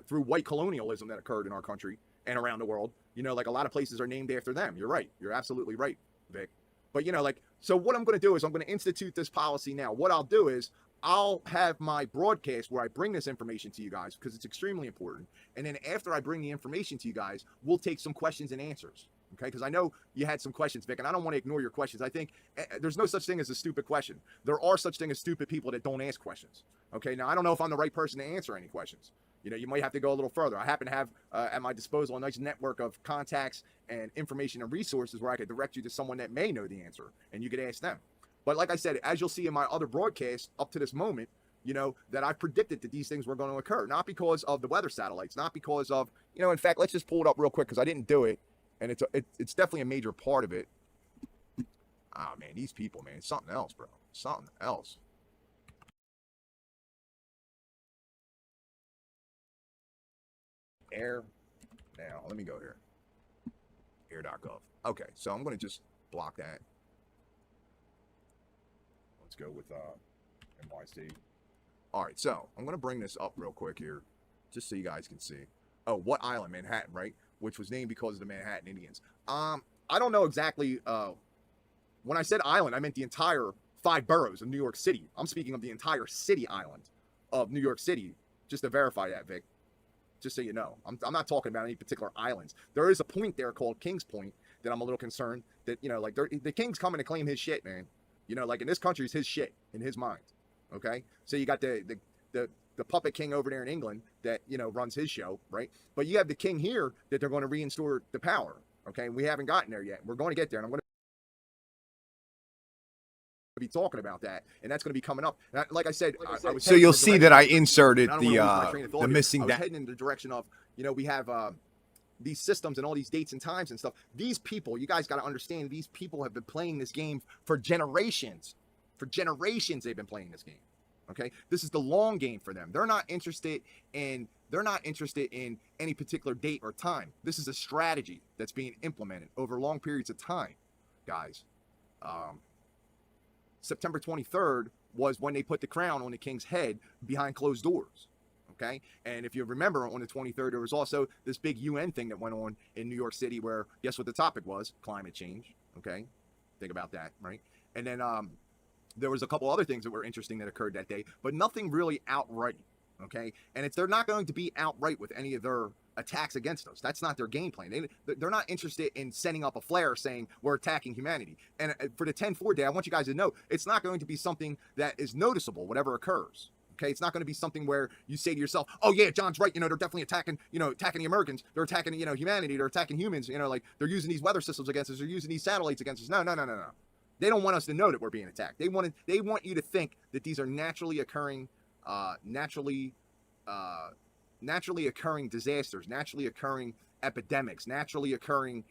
through white colonialism that occurred in our country and around the world. You know, like a lot of places are named after them. You're right. You're absolutely right, Vic. But, you know, like, so what I'm going to do is I'm going to institute this policy now. What I'll do is I'll have my broadcast where I bring this information to you guys because it's extremely important. And then after I bring the information to you guys, we'll take some questions and answers. Okay, because I know you had some questions, Vic, and I don't want to ignore your questions. I think there's no such thing as a stupid question. There are such thing as stupid people that don't ask questions. Okay, now I don't know if I'm the right person to answer any questions. You know, you might have to go a little further. I happen to have at my disposal a nice network of contacts and information and resources where I could direct you to someone that may know the answer, and you could ask them. But like I said, as you'll see in my other broadcasts up to this moment, you know, that I predicted that these things were going to occur, not because of the weather satellites, not because of, you know, in fact, let's just pull it up real quick because I didn't do it. And it's definitely a major part of it. Ah, man, these people, man, it's something else, bro. Something else. Air. Now, let me go here. Air.gov. Okay, so I'm going to just block that. Let's go with NYC. All right, so I'm going to bring this up real quick here, just so you guys can see. Oh, what island? Manhattan, right? Which was named because of the Manhattan Indians. I don't know exactly. When I said island, I meant the entire 5 boroughs of New York City. I'm speaking of the entire city island of New York City, just to verify that, Vic. Just so you know. I'm not talking about any particular islands. There is a point there called King's Point that I'm a little concerned that, you know, like the king's coming to claim his shit, man. You know, like in this country, it's his shit in his mind. Okay? So you got the puppet king over there in England that, you know, runs his show, right? But you have the king here that they're going to reinstore the power, okay? We haven't gotten there yet. We're going to get there, and I'm going to be talking about that, and that's going to be coming up. And like I said, so you'll see that I inserted the missing. I was heading in the direction of, you know, we have these systems and all these dates and times and stuff. These people, you guys got to understand, these people have been playing this game for generations. For generations, they've been playing this game. Okay, this is the long game for them. They're not interested in any particular date or time. This is a strategy that's being implemented over long periods of time, guys. September 23rd was when they put the crown on the king's head behind closed doors. Okay, and if you remember, on the 23rd, there was also this big UN thing that went on in New York City where, guess what the topic was? Climate change. Okay, think about that, right? And then there was a couple other things that were interesting that occurred that day, but nothing really outright, okay? And they're not going to be outright with any of their attacks against us. That's not their game plan. They're not interested in sending up a flare saying we're attacking humanity. And for the 10-4 day, I want you guys to know, it's not going to be something that is noticeable, whatever occurs. Okay, it's not going to be something where you say to yourself, "Oh yeah, John's right. You know, they're definitely attacking. You know, attacking the Americans. They're attacking, you know, humanity. They're attacking humans. You know, like they're using these weather systems against us. They're using these satellites against us." No. They don't want us to know that we're being attacked. They want you to think that these are naturally occurring disasters, naturally occurring epidemics, naturally occurring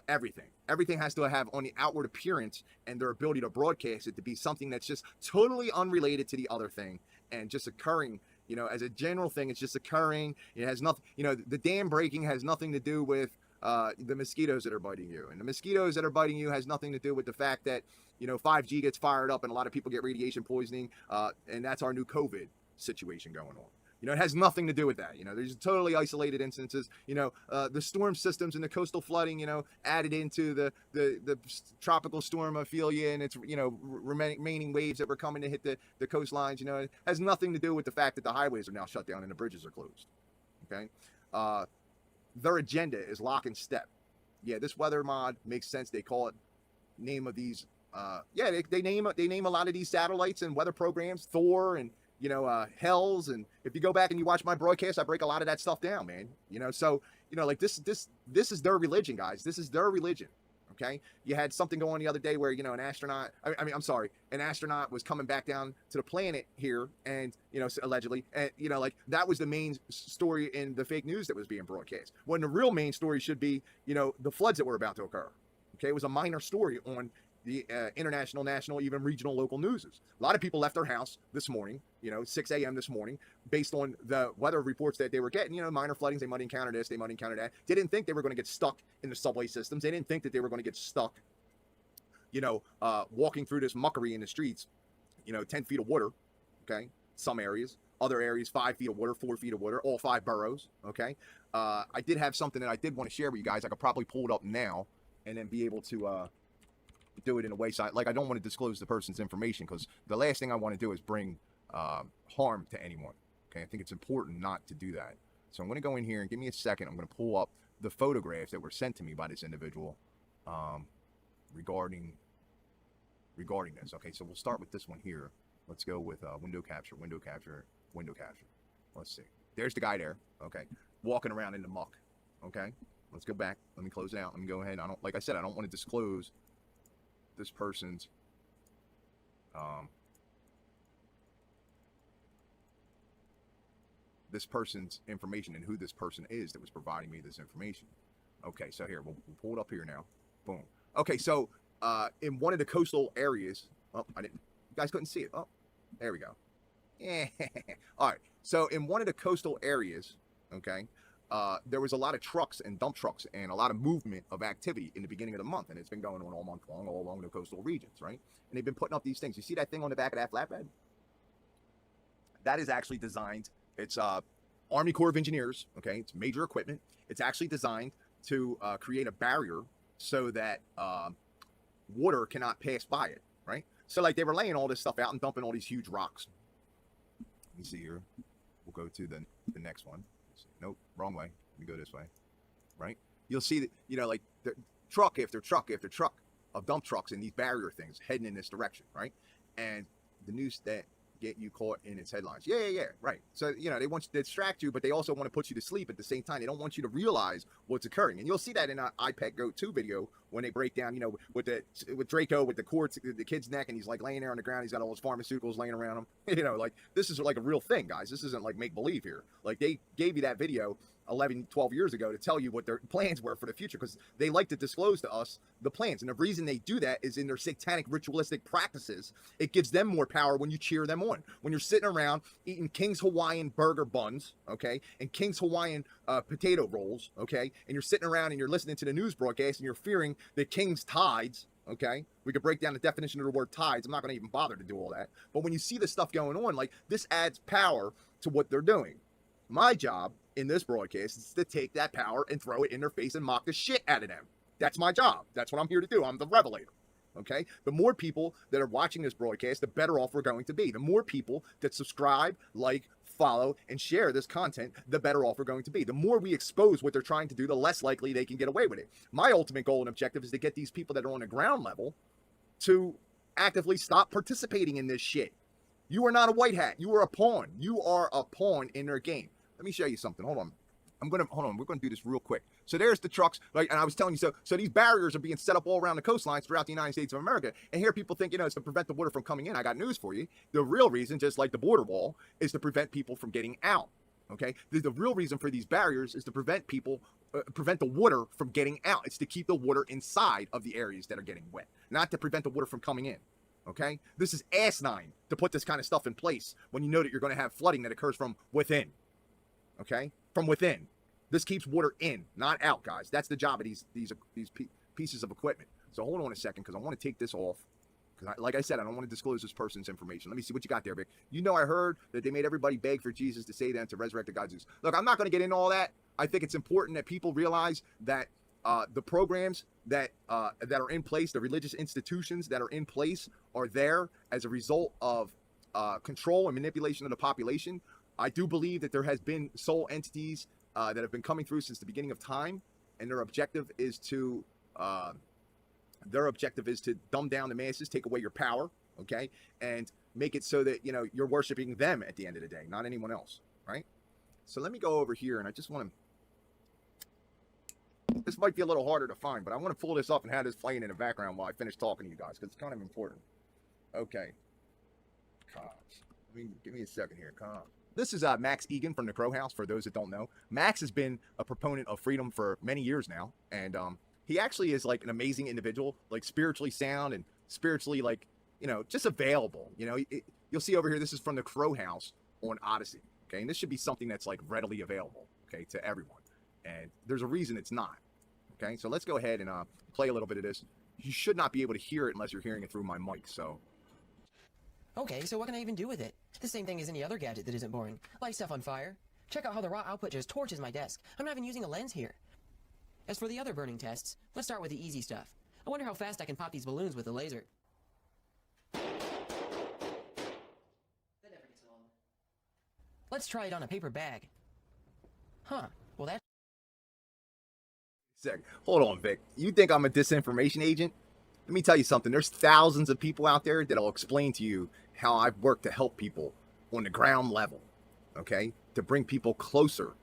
everything. Everything has to have on the outward appearance and their ability to broadcast it to be something that's just totally unrelated to the other thing and just occurring, you know, as a general thing. It's just occurring. It has nothing, you know, the dam breaking has nothing to do with the mosquitoes that are biting you, and the mosquitoes that are biting you has nothing to do with the fact that, you know, 5G gets fired up and a lot of people get radiation poisoning, and that's our new COVID situation going on. You know, it has nothing to do with that. You know, there's totally isolated instances. You know, the storm systems and the coastal flooding, you know, added into the tropical storm Ophelia and its, you know, remaining waves that were coming to hit the coastlines. You know, it has nothing to do with the fact that the highways are now shut down and the bridges are closed. Okay. Their agenda is lock and step. Yeah, this weather mod makes sense. They call it name of these. They name a lot of these satellites and weather programs, Thor and, you know, Hells. And if you go back and you watch my broadcast, I break a lot of that stuff down, man. You know, so, you know, like this is their religion, guys. This is their religion. Okay, you had something going the other day where, you know, an astronaut, an astronaut was coming back down to the planet here, and, you know, allegedly, and, you know, like, that was the main story in the fake news that was being broadcast, when the real main story should be, you know, the floods that were about to occur. Okay, it was a minor story on the international, national, even regional, local newses. A lot of people left their house this morning, you know, 6 a.m. this morning, based on the weather reports that they were getting, you know, minor floodings, they might encounter this, they might encounter that. They didn't think they were going to get stuck in the subway systems. They didn't think that they were going to get stuck, you know, walking through this muckery in the streets, you know, 10 feet of water, okay, some areas. Other areas, 5 feet of water, 4 feet of water, all 5 boroughs, okay? I did have something that I did want to share with you guys. I could probably pull it up now and then be able to do it in a way, so I don't want to disclose the person's information, because the last thing I want to do is bring harm to anyone. Okay, I think it's important not to do that. So I'm going to go in here and give me a second. I'm going to pull up the photographs that were sent to me by this individual regarding this. Okay, so we'll start with this one here. Let's go with window capture. Let's see. There's the guy there. Okay, walking around in the muck. Okay, let's go back. Let me close it out. Let me go ahead. Like I said, I don't want to disclose this person's information and who this person is that was providing me this information. Okay, so here, we'll pull it up here now. Boom. Okay, so in one of the coastal areas, you guys couldn't see it. Oh, there we go. Yeah. All right, so in one of the coastal areas, okay, there was a lot of trucks and dump trucks and a lot of movement of activity in the beginning of the month, and it's been going on all month long, all along the coastal regions, right? And they've been putting up these things. You see that thing on the back of that flatbed? That is actually designed. It's Army Corps of Engineers, okay? It's major equipment. It's actually designed to create a barrier so that water cannot pass by it, right? So, like, they were laying all this stuff out and dumping all these huge rocks. Let me see here. We'll go to the next one. Nope, wrong way. Let me go this way, right? You'll see that, you know, like, the truck after truck after truck of dump trucks and these barrier things heading in this direction, right? And the news that get you caught in its headlines. Yeah, right. So, you know, they want to distract you, but they also want to put you to sleep at the same time. They don't want you to realize what's occurring. And you'll see that in our iPad Go 2 video when they break down, you know, with Draco, with the cord to the kid's neck, and he's like laying there on the ground. He's got all his pharmaceuticals laying around him. You know, like, this is like a real thing, guys. This isn't like make-believe here. Like, they gave you that video 11, 12 years ago to tell you what their plans were for the future, because they like to disclose to us the plans. And the reason they do that is in their satanic ritualistic practices. It gives them more power when you cheer them on. When you're sitting around eating King's Hawaiian burger buns, okay, and King's Hawaiian potato rolls, okay, and you're sitting around and you're listening to the news broadcast and you're fearing the King's tides, okay, we could break down the definition of the word tides. I'm not going to even bother to do all that. But when you see this stuff going on, like, this adds power to what they're doing. My job in this broadcast is to take that power and throw it in their face and mock the shit out of them. That's my job. That's what I'm here to do. I'm the Revelator. Okay? The more people that are watching this broadcast, the better off we're going to be. The more people that subscribe, like, follow, and share this content, the better off we're going to be. The more we expose what they're trying to do, the less likely they can get away with it. My ultimate goal and objective is to get these people that are on the ground level to actively stop participating in this shit. You are not a white hat. You are a pawn. You are a pawn in their game. Let me show you something. Hold on. We're going to do this real quick. So there's the trucks, like, and I was telling you, so these barriers are being set up all around the coastlines throughout the United States of America. And here people think, you know, it's to prevent the water from coming in. I got news for you. The real reason, just like the border wall, is to prevent people from getting out. Okay? The real reason for these barriers is to prevent people, prevent the water from getting out. It's to keep the water inside of the areas that are getting wet, not to prevent the water from coming in. Okay? This is asinine to put this kind of stuff in place when you know that you're going to have flooding that occurs from within. Okay? From within. This keeps water in, not out, guys. That's the job of these pieces of equipment. So hold on a second, because I want to take this off. Because, like I said, I don't want to disclose this person's information. Let me see what you got there, Vic. You know, I heard that they made everybody beg for Jesus to save them, to resurrect the God Zeus. Look, I'm not going to get into all that. I think it's important that people realize that the programs that are in place, the religious institutions that are in place, are there as a result of control and manipulation of the population. I do believe that there has been soul entities that have been coming through since the beginning of time, and their objective is to dumb down the masses, take away your power, okay, and make it so that, you know, you're worshiping them at the end of the day, not anyone else, right? So let me go over here, and I just want to This might be a little harder to find, but I want to pull this up and have this playing in the background while I finish talking to you guys, because it's kind of important. Okay. Give me a second here. This is Max Egan from the Crow House, for those that don't know. Max has been a proponent of freedom for many years now, and he actually is like an amazing individual, like spiritually sound and spiritually, like, you know, just available. You know, you'll see over here, this is from the Crow House on Odyssey, okay? And this should be something that's like readily available, okay, to everyone. And there's a reason it's not, okay? So let's go ahead and play a little bit of this. You should not be able to hear it unless you're hearing it through my mic, so. Okay, so what can I even do with it? The same thing as any other gadget that isn't boring. Light stuff on fire. Check out how the raw output just torches my desk. I'm not even using a lens here. As for the other burning tests, let's start with the easy stuff. I wonder how fast I can pop these balloons with a laser. That never gets long. Let's try it on a paper bag. Huh, well that's... Hold on, Vic. You think I'm a disinformation agent? Let me tell you something. There's thousands of people out there that'll explain to you how I've worked to help people on the ground level, okay? To bring people closer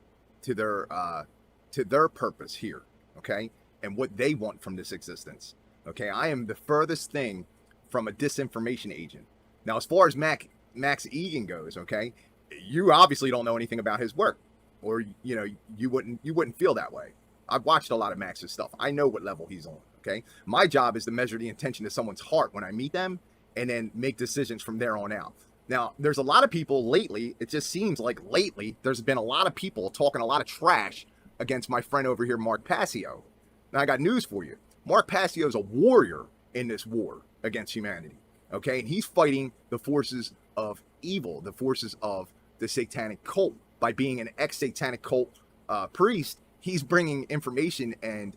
to their purpose here, okay? And what they want from this existence, okay? I am the furthest thing from a disinformation agent. Now, as far as Max Egan goes, okay, you obviously don't know anything about his work, or you know, you wouldn't feel that way. I've watched a lot of Max's stuff. I know what level he's on, okay? My job is to measure the intention of someone's heart when I meet them and then make decisions from there on out. Now, there's a lot of people lately, it just seems like lately, there's been a lot of people talking a lot of trash against my friend over here, Mark Passio. Now, I got news for you. Mark Passio is a warrior in this war against humanity, okay? And he's fighting the forces of evil, the forces of the satanic cult. By being an ex-satanic cult priest, he's bringing information and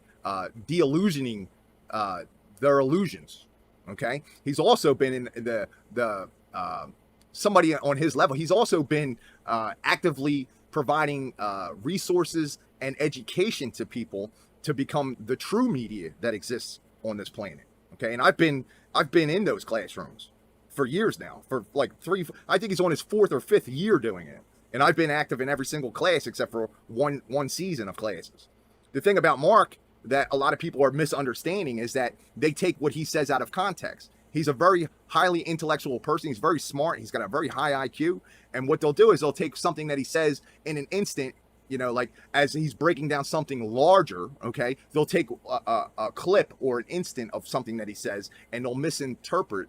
de-illusioning their illusions, okay? He's also been in somebody on his level, he's also been actively providing resources and education to people to become the true media that exists on this planet, okay? And I've been in those classrooms for years now, for like I think he's on his 4th or 5th year doing it. And I've been active in every single class except for one season of classes. The thing about Mark that a lot of people are misunderstanding is that they take what he says out of context. He's a very highly intellectual person. He's very smart. He's got a very high IQ. And what they'll do is they'll take something that he says in an instant, you know, like as he's breaking down something larger, okay, they'll take a clip or an instant of something that he says and they'll misinterpret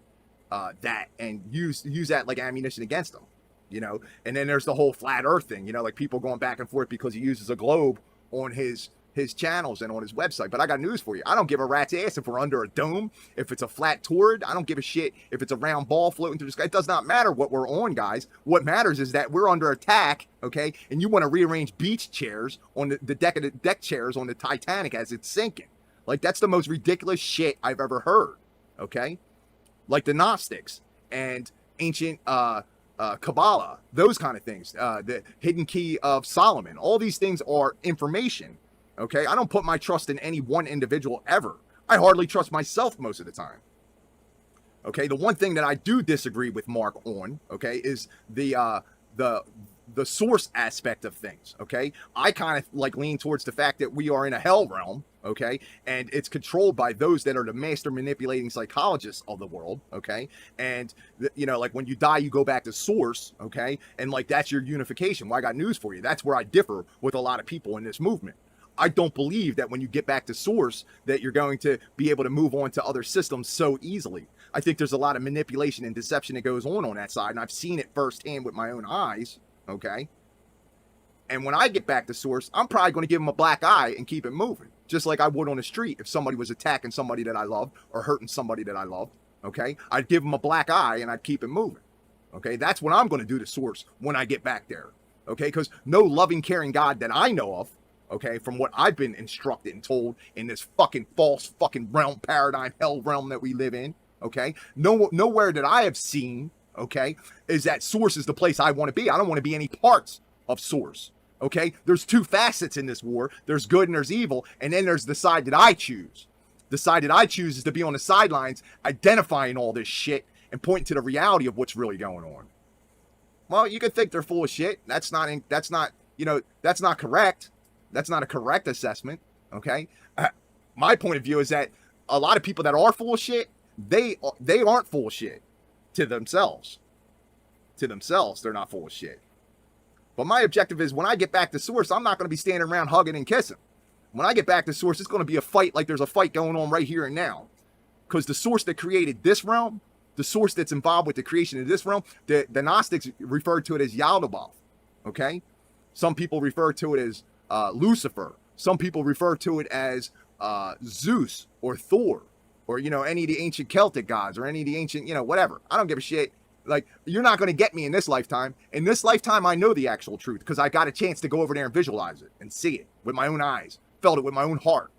that and use that like ammunition against him. You know, and then there's the whole flat earth thing, you know, like people going back and forth because he uses a globe on his channels and on his website. But I got news for you. I don't give a rat's ass if we're under a dome, if it's a flat turd. I don't give a shit if it's a round ball floating through the sky. It does not matter what we're on, guys. What matters is that we're under attack, okay? And you want to rearrange beach chairs on the deck chairs on the Titanic as it's sinking. Like, that's the most ridiculous shit I've ever heard, okay? Like the Gnostics and ancient Kabbalah, those kind of things, the hidden key of Solomon, all these things are information, okay? I don't put my trust in any one individual ever. I hardly trust myself most of the time, okay? The one thing that I do disagree with Mark on, okay, is the source aspect of things, okay? I kind of like lean towards the fact that we are in a hell realm, okay? And it's controlled by those that are the master manipulating psychologists of the world, okay? And, you know, like when you die, you go back to source, okay? And like, that's your unification. Well, I got news for you. That's where I differ with a lot of people in this movement. I don't believe that when you get back to source that you're going to be able to move on to other systems so easily. I think there's a lot of manipulation and deception that goes on that side, and I've seen it firsthand with my own eyes, okay? And when I get back to source, I'm probably going to give them a black eye and keep it moving, just like I would on the street if somebody was attacking somebody that I loved or hurting somebody that I loved, okay? I'd give them a black eye and I'd keep it moving, okay? That's what I'm going to do to source when I get back there, okay? Because no loving, caring God that I know of, okay, from what I've been instructed and told in this fucking false fucking realm, paradigm, hell realm that we live in, okay? Nowhere that I have seen, okay, is that source is the place I want to be. I don't want to be any parts of source, okay? There's two facets in this war. There's good and there's evil, and then there's the side that I choose. The side that I choose is to be on the sidelines, identifying all this shit and pointing to the reality of what's really going on. Well, you could think they're full of shit. That's not, you know, that's not correct. That's not a correct assessment, Okay, my point of view is that a lot of people that are full of shit, they aren't full of shit to themselves. To themselves, they're not full of shit. But my objective is when I get back to source, I'm not going to be standing around hugging and kissing. When I get back to source, it's going to be a fight like there's a fight going on right here and now. Because the source that created this realm, the source that's involved with the creation of this realm, the Gnostics refer to it as Yaldabaoth. Okay? Some people refer to it as Lucifer. Some people refer to it as Zeus or Thor or, you know, any of the ancient Celtic gods or any of the ancient, you know, whatever. I don't give a shit. Like, you're not going to get me in this lifetime. In this lifetime, I know the actual truth because I got a chance to go over there and visualize it and see it with my own eyes, felt it with my own heart,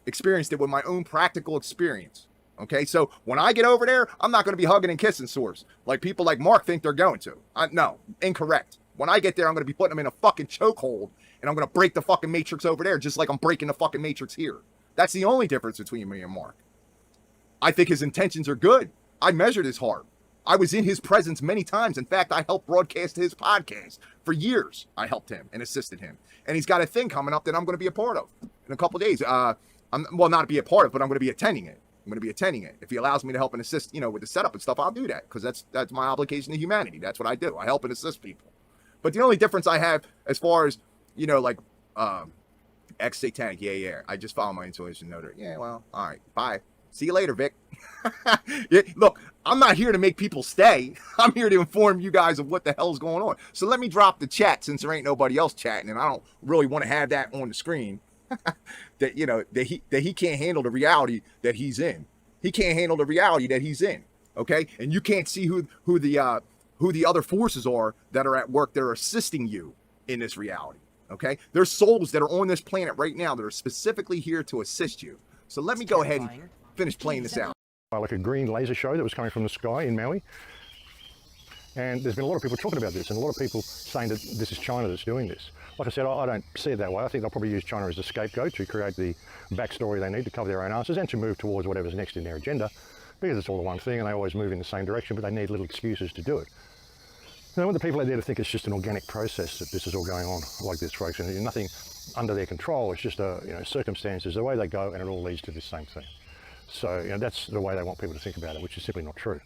experienced it with my own practical experience. Okay, so when I get over there, I'm not going to be hugging and kissing source like people like Mark think they're going to. No, incorrect. When I get there, I'm going to be putting them in a fucking chokehold and I'm going to break the fucking matrix over there just like I'm breaking the fucking matrix here. That's the only difference between me and Mark. I think his intentions are good. I measured his heart. I was in his presence many times. In fact, I helped broadcast his podcast for years. I helped him and assisted him. And he's got a thing coming up that I'm going to be a part of in a couple of days. Well, not be a part of, but I'm going to be attending it. I'm going to be attending it. If he allows me to help and assist, you know, with the setup and stuff, I'll do that because that's my obligation to humanity. That's what I do. I help and assist people. But the only difference I have as far as, you know, like ex-satanic, yeah, I just follow my intuition. Yeah, well, all right, bye. See you later, Vic. Yeah, look, I'm not here to make people stay. I'm here to inform you guys of what the hell's going on. So let me drop the chat since there ain't nobody else chatting, and I don't really want to have that on the screen. That, you know, that he can't handle the reality that he's in. He can't handle the reality that he's in. Okay, and you can't see who the other forces are that are at work that are assisting you in this reality. Okay, there's souls that are on this planet right now that are specifically here to assist you. So let me go ahead and finish playing this out. Like a green laser show that was coming from the sky in Maui. And there's been a lot of people talking about this and a lot of people saying that this is China that's doing this. Like I said, I don't see it that way. I think they'll probably use China as a scapegoat to create the backstory they need to cover their own asses and to move towards whatever's next in their agenda, because it's all the one thing and they always move in the same direction, but they need little excuses to do it. And I want the people out there to think it's just an organic process that this is all going on like this, folks, and nothing under their control. It's just circumstances, the way they go, and it all leads to this same thing. So, you know, that's the way they want people to think about it, which is simply not true.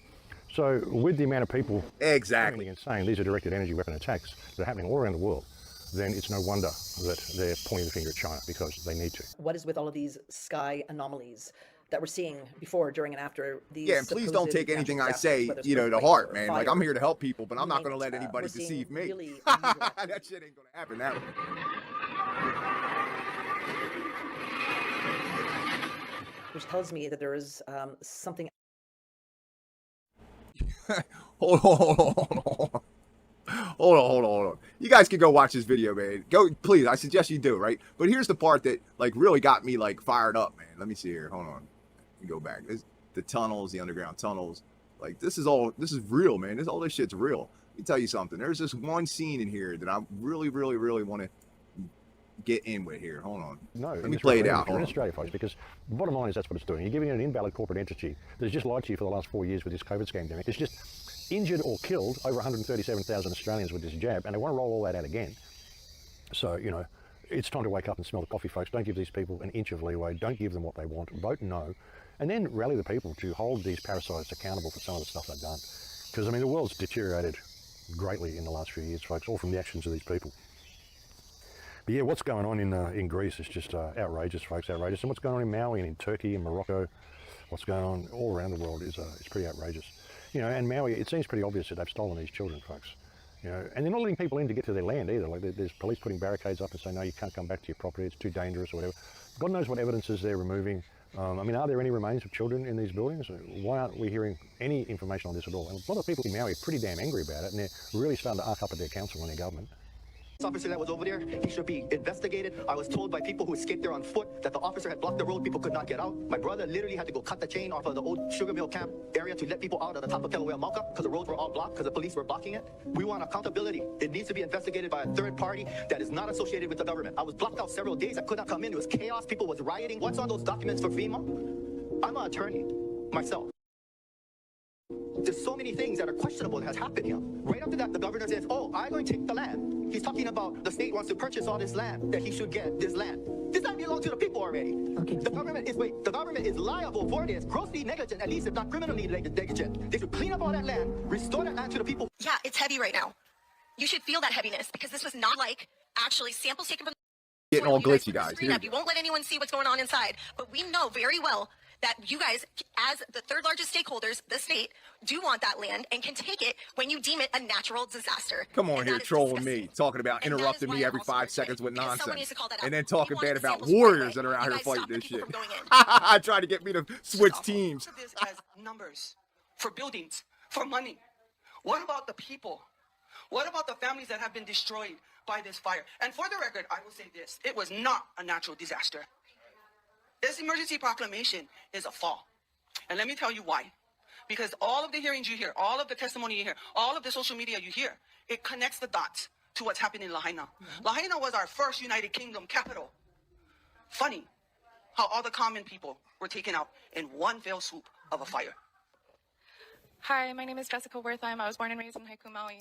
So with the amount of people exactly and saying these are directed energy weapon attacks that are happening all around the world, then it's no wonder that they're pointing the finger at China, because they need to. What is with all of these sky anomalies that we're seeing before, during, and after these? Yeah, and please don't take anything I say, you know, to heart, man. Like, I'm here to help people, but I'm not going to let anybody deceive me. Really that shit ain't going to happen that way. Which tells me that there is something. Hold on. You guys can go watch this video, man. Go, please. I suggest you do, right? But here's the part that like really got me like fired up, man. Let me see here. Hold on. Let me go back. The tunnels, the underground tunnels. Like this is real, man. All this shit's real. Let me tell you something. There's this one scene in here that I really want to get in with here. Hold on. No, let me play it out. In Australia, folks, because the bottom line is that's what it's doing. You're giving it an invalid corporate entity that's just lied to you for the last 4 years with this COVID scam. It's just injured or killed over 137,000 Australians with this jab, and they want to roll all that out again. So, you know, it's time to wake up and smell the coffee, folks. Don't give these people an inch of leeway. Don't give them what they want. Vote no. And then rally the people to hold these parasites accountable for some of the stuff they've done. Because, I mean, the world's deteriorated greatly in the last few years, folks, all from the actions of these people. But yeah, what's going on in Greece is just outrageous, folks, outrageous. And what's going on in Maui and in Turkey and Morocco, what's going on all around the world is pretty outrageous. You know, and Maui, it seems pretty obvious that they've stolen these children, folks. You know, and they're not letting people in to get to their land either. Like there's police putting barricades up and saying, no, you can't come back to your property, it's too dangerous or whatever. God knows what evidences they're removing. I mean, are there any remains of children in these buildings? Why aren't we hearing any information on this at all? And a lot of people in Maui are pretty damn angry about it, and they're really starting to arc up at their council and their government. Officer that was over there, he should be investigated. I was told by people who escaped there on foot that the officer had blocked the road, people could not get out. My brother literally had to go cut the chain off of the old Sugar Mill camp area to let people out of the top of Kilauea Mauka because the roads were all blocked because the police were blocking it. We want accountability. It needs to be investigated by a third party that is not associated with the government. I was blocked out several days. I could not come in. It was chaos. People was rioting. What's on those documents for FEMA? I'm an attorney myself. There's so many things that are questionable that has happened here. Right after that, the governor says, oh, I'm going to take the land. He's talking about the state wants to purchase all this land, that he should get this land. This land belongs to the people already. Okay. The government is liable for this, grossly negligent, at least if not criminally negligent. They should clean up all that land, restore that land to the people. Yeah, it's heavy right now. You should feel that heaviness because this was not like actually samples taken from Getting all glitchy, guys. You won't let anyone see what's going on inside, but we know very well that you guys, as the third largest stakeholders, the state, do want that land and can take it when you deem it a natural disaster. Come on here trolling me, talking about interrupting me every 5 seconds with nonsense, and then talking bad about warriors that are out here fighting this shit. Trying to get me to switch teams. This as numbers, for buildings, for money. What about the people? What about the families that have been destroyed by this fire? And for the record, I will say this, it was not a natural disaster. This emergency proclamation is a fall. And let me tell you why. Because all of the hearings you hear, all of the testimony you hear, all of the social media you hear, it connects the dots to what's happening in Lahaina. Lahaina was our first United Kingdom capital. Funny how all the common people were taken out in one fell swoop of a fire. Hi, my name is Jessica Wertheim. I was born and raised in Haiku, Maui.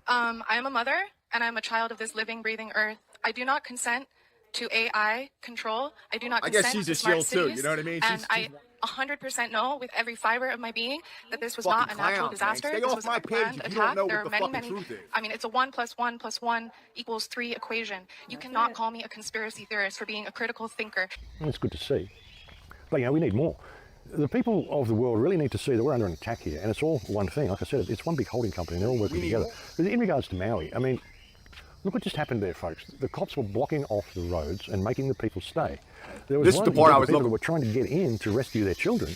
I am a mother, and I'm a child of this living, breathing earth. I do not consent to AI control. I do not consent I guess she's to a smart shield too, cities, you know what I mean? And I 100% know with every fiber of my being that this was not a natural disaster. Stay this off was my a page planned if you don't attack. know There what are the many, fucking many. truth is. I mean, it's a 1 + 1 + 1 = 3 equation. You cannot call me a conspiracy theorist for being a critical thinker. It's good to see. But, we need more. The people of the world really need to see that we're under an attack here, and it's all one thing. Like I said, it's one big holding company, and they're all working together. In regards to Maui, I mean, look what just happened there, folks. The cops were blocking off the roads and making the people stay. There was This is the part I was people looking. that were trying to get in to rescue their children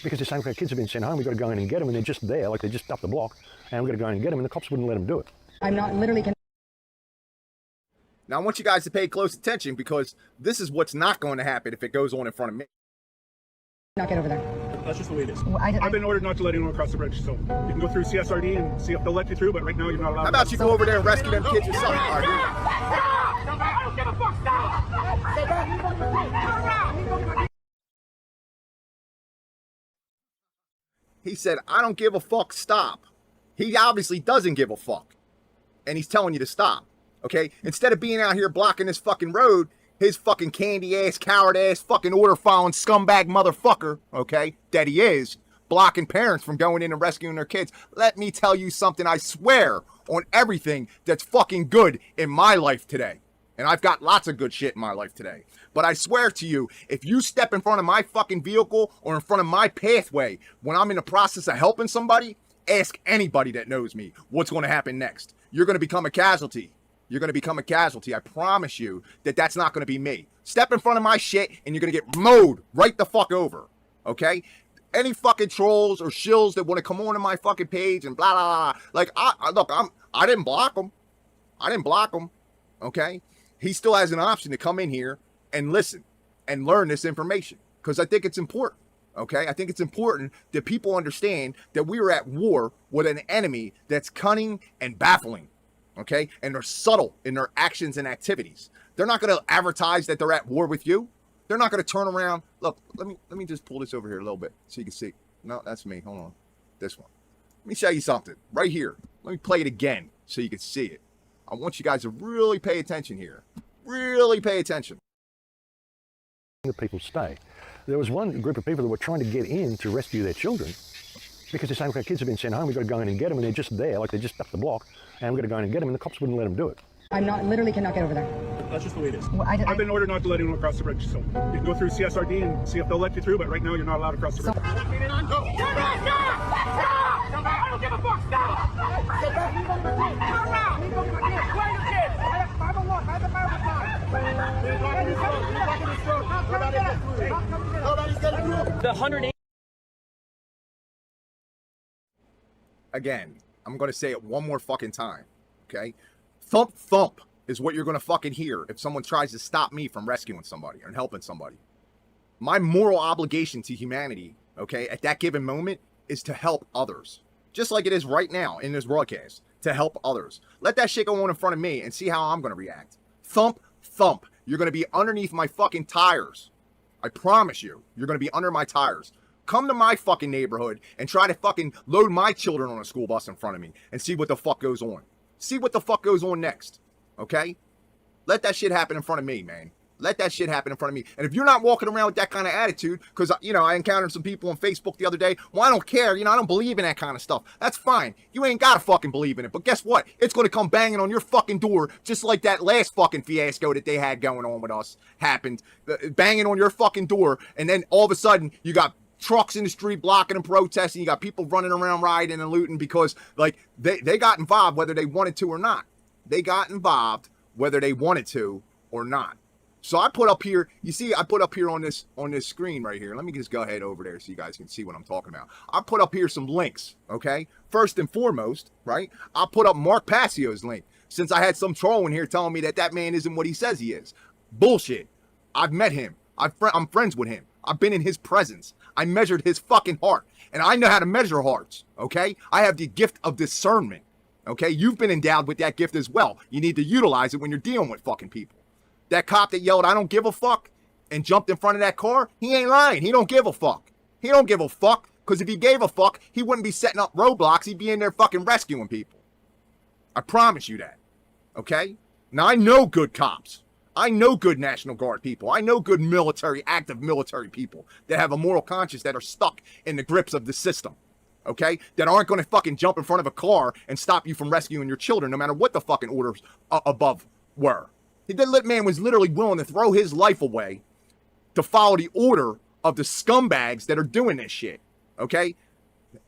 because they're saying, okay, kids have been sent home, we've got to go in and get them, and they're just there, like they're just up the block, and we've got to go in and get them, and the cops wouldn't let them do it. I'm not literally... Now, I want you guys to pay close attention because this is what's not going to happen if it goes on in front of me. Not get over there. That's just the way it is. Well, I've been ordered not to let anyone across the bridge, so you can go through CSRD and see if they'll let you through, but right now you're not allowed. How about you go over there and rescue them kids yourself? I don't give a fuck, stop! He said, I don't give a fuck, stop. He obviously doesn't give a fuck. And he's telling you to stop, okay? Instead of being out here blocking this fucking road, his fucking candy-ass, coward-ass, fucking order-following scumbag motherfucker, okay, that he is, blocking parents from going in and rescuing their kids. Let me tell you something, I swear on everything that's fucking good in my life today. And I've got lots of good shit in my life today. But I swear to you, if you step in front of my fucking vehicle or in front of my pathway when I'm in the process of helping somebody, ask anybody that knows me what's going to happen next. You're going to become a casualty. You're going to become a casualty. I promise you that that's not going to be me. Step in front of my shit and you're going to get mowed right the fuck over. Okay? Any fucking trolls or shills that want to come onto my fucking page and blah, blah, blah. Like, I didn't block them. I didn't block them. Okay? He still has an option to come in here and listen and learn this information because I think it's important. Okay? I think it's important that people understand that we are at war with an enemy that's cunning and baffling. Okay? And they're subtle in their actions and activities. They're not going to advertise that they're at war with you. They're not going to turn around. Look, let me just pull this over here a little bit so you can see. No, that's me. Hold on. This one. Let me show you something right here. Let me play it again so you can see it. I want you guys to really pay attention here. Really pay attention. The people stay. There was one group of people that were trying to get in to rescue their children because they're saying, okay, kids have been sent home, we've got to go in and get them, and they're just there, like they're just up the block, and we've got to go in and get them, and the cops wouldn't let them do it. I'm not, literally cannot get over there. That's just the way it is. Well, I've been ordered not to let anyone across the bridge, so you can go through CSRD and see if they'll let you through, but right now you're not allowed to cross the bridge. I don't give a fuck, stop! The 108. Again, I'm going to say it one more fucking time, okay? Thump, thump is what you're going to fucking hear if someone tries to stop me from rescuing somebody and helping somebody. My moral obligation to humanity, okay, at that given moment is to help others. Just like it is right now in this broadcast, to help others. Let that shit go on in front of me and see how I'm going to react. Thump, thump. You're going to be underneath my fucking tires. I promise you, you're going to be under my tires. Come to my fucking neighborhood and try to fucking load my children on a school bus in front of me and see what the fuck goes on. See what the fuck goes on next, okay? Let that shit happen in front of me, man. Let that shit happen in front of me. And if you're not walking around with that kind of attitude, because, you know, I encountered some people on Facebook the other day, well, I don't care, you know, I don't believe in that kind of stuff. That's fine. You ain't got to fucking believe in it. But guess what? It's going to come banging on your fucking door, just like that last fucking fiasco that they had going on with us happened. Banging on your fucking door, and then all of a sudden, you got trucks in the street blocking and protesting. You got people running around rioting and looting because, like, they got involved whether they wanted to or not. They got involved whether they wanted to or not. So I put up here, you see, I put up here on this screen right here. Let me just go ahead over there so you guys can see what I'm talking about. I put up here some links, okay? First and foremost, right? I'll put up Mark Passio's link, since I had some troll in here telling me that that man isn't what he says he is. Bullshit. I've met him. I'm friends with him. I've been in his presence. I measured his fucking heart. And I know how to measure hearts, okay? I have the gift of discernment, okay? You've been endowed with that gift as well. You need to utilize it when you're dealing with fucking people. That cop that yelled, "I don't give a fuck," and jumped in front of that car, he ain't lying. He don't give a fuck. He don't give a fuck, because if he gave a fuck, he wouldn't be setting up roadblocks. He'd be in there fucking rescuing people. I promise you that, okay? Now, I know good cops. I know good National Guard people. I know good military, active military people that have a moral conscience, that are stuck in the grips of the system, okay? That aren't going to fucking jump in front of a car and stop you from rescuing your children, no matter what the fucking orders above were. That man was literally willing to throw his life away to follow the order of the scumbags that are doing this shit, okay?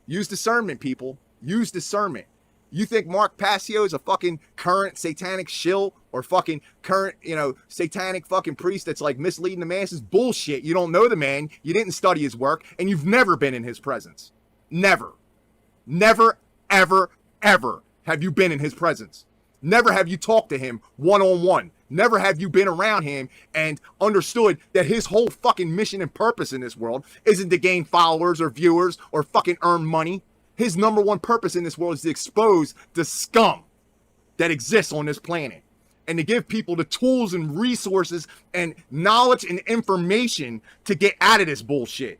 Use discernment, people. Use discernment. You think Mark Passio is a fucking current satanic shill or fucking current, you know, satanic fucking priest that's like misleading the masses? Bullshit. You don't know the man. You didn't study his work, and you've never been in his presence. Never. Never, ever, ever have you been in his presence. Never have you talked to him one-on-one. Never have you been around him and understood that his whole fucking mission and purpose in this world isn't to gain followers or viewers or fucking earn money. His number one purpose in this world is to expose the scum that exists on this planet and to give people the tools and resources and knowledge and information to get out of this bullshit.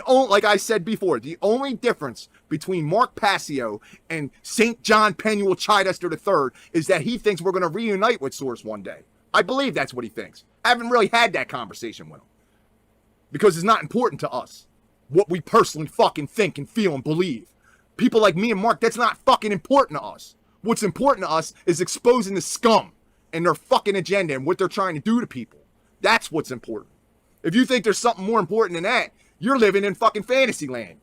Like I said before, the only difference between Mark Passio and St. John Penuel Chidester III is that he thinks we're going to reunite with Source one day. I believe that's what he thinks. I haven't really had that conversation with him because it's not important to us what we personally fucking think and feel and believe. People like me and Mark, that's not fucking important to us. What's important to us is exposing the scum and their fucking agenda and what they're trying to do to people. That's what's important. If you think there's something more important than that, you're living in fucking fantasy land.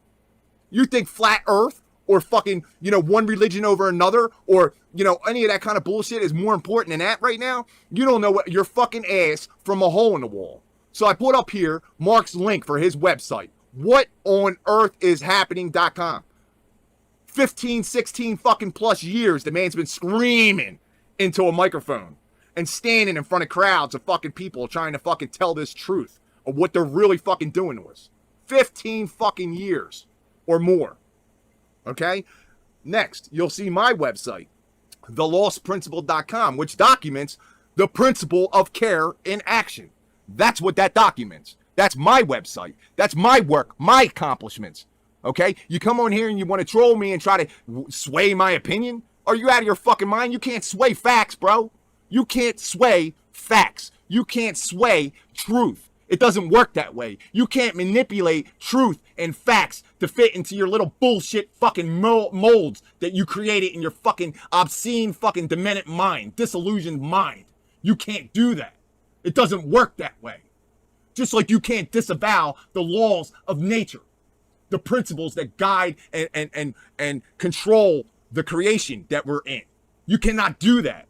You think flat earth or fucking, you know, one religion over another or, you know, any of that kind of bullshit is more important than that right now? You don't know what your fucking ass from a hole in the wall. So I put up here Mark's link for his website. WhatOnEarthIsHappening.com. 15, 16 fucking plus years, the man's been screaming into a microphone and standing in front of crowds of fucking people trying to fucking tell this truth of what they're really fucking doing to us. 15 fucking years or more. Okay? Next, you'll see my website, thelostprinciple.com, which documents the principle of care in action. That's what that documents. That's my website. That's my work, my accomplishments. Okay? You come on here and you want to troll me and try to sway my opinion? Are you out of your fucking mind? You can't sway facts, bro. You can't sway facts. You can't sway truth. It doesn't work that way. You can't manipulate truth and facts to fit into your little bullshit fucking molds that you created in your fucking obscene fucking demented mind, disillusioned mind. You can't do that. It doesn't work that way. Just like you can't disavow the laws of nature, the principles that guide and control the creation that we're in. You cannot do that.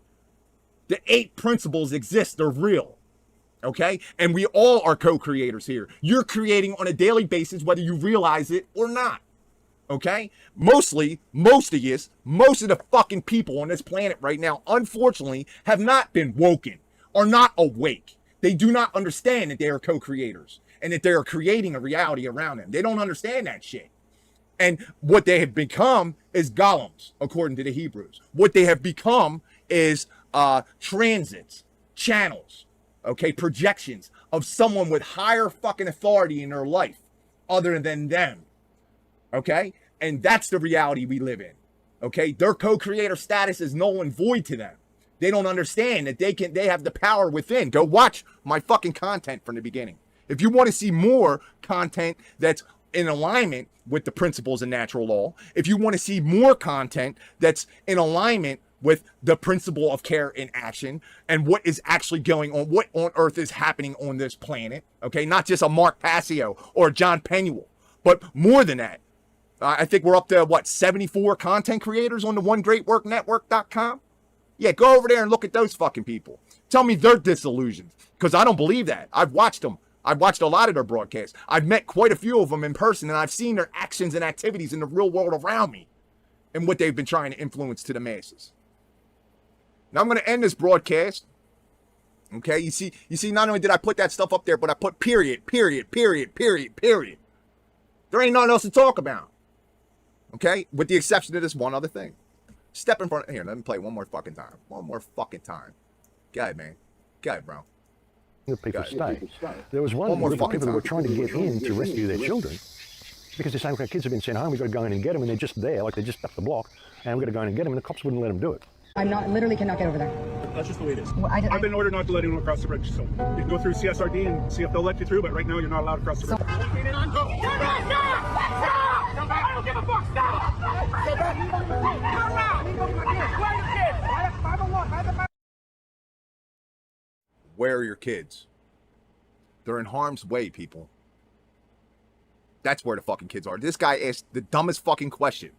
The 8 principles exist. They're real. Okay? And we all are co-creators here. You're creating on a daily basis, whether you realize it or not. Okay? Most of the fucking people on this planet right now, unfortunately, have not been woken, are not awake. They do not understand that they are co-creators and that they are creating a reality around them. They don't understand that shit. And what they have become is golems, according to the Hebrews. What they have become is transits, channels, okay, projections of someone with higher fucking authority in their life, other than them. Okay? And that's the reality we live in. Okay? Their co-creator status is null and void to them. They don't understand that they have the power within. Go watch my fucking content from the beginning. If you want to see more content that's in alignment with the principles of natural law, if you want to see more content that's in alignment with the principle of care in action and what is actually going on, what on earth is happening on this planet, okay? Not just a Mark Passio or a John Penuel, but more than that. I think we're up to, 74 content creators on the OneGreatWorkNetwork.com? Yeah, go over there and look at those fucking people. Tell me they're disillusioned, because I don't believe that. I've watched them. I've watched a lot of their broadcasts. I've met quite a few of them in person, and I've seen their actions and activities in the real world around me and what they've been trying to influence to the masses. Now I'm going to end this broadcast. Okay, you see, not only did I put that stuff up there, but I put period. There ain't nothing else to talk about. Okay, with the exception of this one other thing. Step in front of here. Let me play one more fucking time. Go ahead, man. Go ahead, bro. The people stay. There was one group of people that were trying to get in to rescue their children because they're saying, okay, kids have been sent home, we've got to go in and get them, and they're just there, like they're just up the block, and we've got to go in and get them, and the cops wouldn't let them do it. Literally cannot get over there. That's just the way it is. Well, I've been ordered not to let anyone across the bridge, so you can go through CSRD and see if they'll let you through, but right now you're not allowed across the bridge. I don't give a fuck, stop! Where are your kids? They're in harm's way, people. That's where the fucking kids are. This guy asked the dumbest fucking question.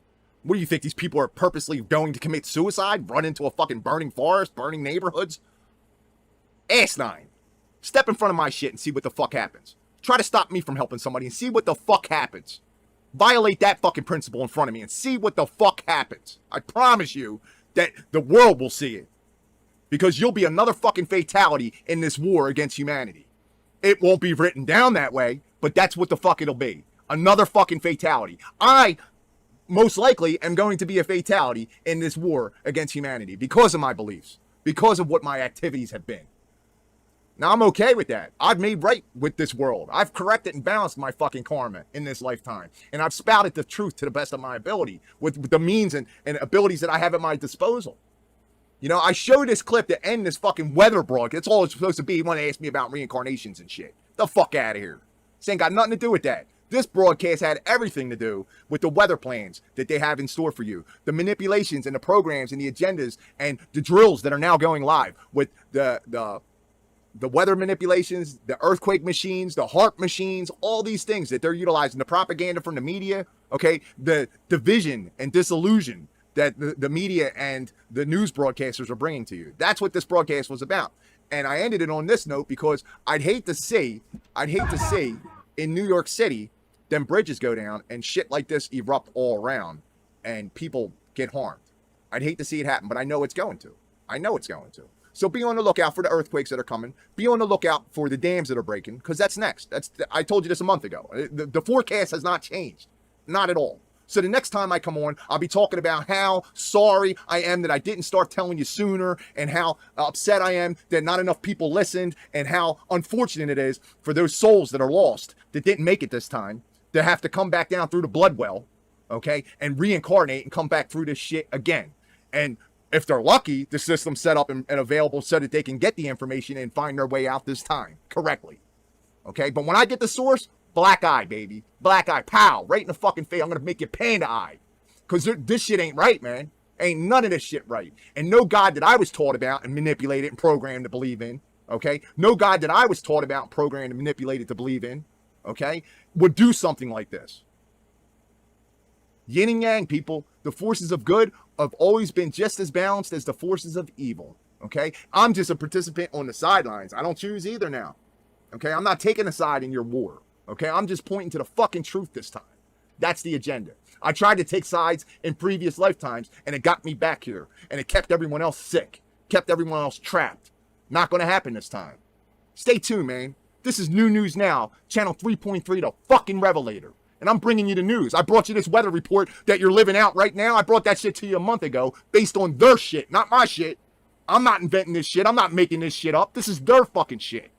What do you think? These people are purposely going to commit suicide? Run into a fucking burning forest? Burning neighborhoods? Asinine. Step in front of my shit and see what the fuck happens. Try to stop me from helping somebody and see what the fuck happens. Violate that fucking principle in front of me and see what the fuck happens. I promise you that the world will see it. Because you'll be another fucking fatality in this war against humanity. It won't be written down that way, but that's what the fuck it'll be. Another fucking fatality. I most likely am going to be a fatality in this war against humanity because of my beliefs, because of what my activities have been. Now, I'm okay with that. I've made right with this world. I've corrected and balanced my fucking karma in this lifetime. And I've spouted the truth to the best of my ability with the means and abilities that I have at my disposal. You know, I showed this clip to end this fucking weather broadcast. That's all it's supposed to be. You want to ask me about reincarnations and shit. The fuck out of here. This ain't got nothing to do with that. This broadcast had everything to do with the weather plans that they have in store for you. The manipulations and the programs and the agendas and the drills that are now going live with the weather manipulations, the earthquake machines, the HARP machines, all these things that they're utilizing, the propaganda from the media, okay, the division and disillusion that the media and the news broadcasters are bringing to you. That's what this broadcast was about. And I ended it on this note because I'd hate to see in New York City, them bridges go down and shit like this erupt all around and people get harmed. I'd hate to see it happen, but I know it's going to. So be on the lookout for the earthquakes that are coming. Be on the lookout for the dams that are breaking, because that's next. I told you this a month ago. The forecast has not changed. Not at all. So the next time I come on, I'll be talking about how sorry I am that I didn't start telling you sooner, and how upset I am that not enough people listened, and how unfortunate it is for those souls that are lost, that didn't make it this time, to have to come back down through the blood well, okay, and reincarnate and come back through this shit again. And if they're lucky, the system's set up and available so that they can get the information and find their way out this time correctly. Okay, but when I get the source, black eye, baby. Black eye, pow, right in the fucking face. I'm going to make you panda eye. Because this shit ain't right, man. Ain't none of this shit right. And no God that I was taught about and manipulated and programmed to believe in, okay, no God that I was taught about and programmed and manipulated to believe in, okay, would do something like this. Yin and yang, people. The forces of good have always been just as balanced as the forces of evil, okay? I'm just a participant on the sidelines. I don't choose either now, okay? I'm not taking a side in your war, okay? I'm just pointing to the fucking truth this time. That's the agenda. I tried to take sides in previous lifetimes, and it got me back here, and it kept everyone else sick, kept everyone else trapped. Not going to happen this time. Stay tuned, man. This is New News Now, channel 3.3, the fucking Revelator. And I'm bringing you the news. I brought you this weather report that you're living out right now. I brought that shit to you a month ago based on their shit, not my shit. I'm not inventing this shit. I'm not making this shit up. This is their fucking shit.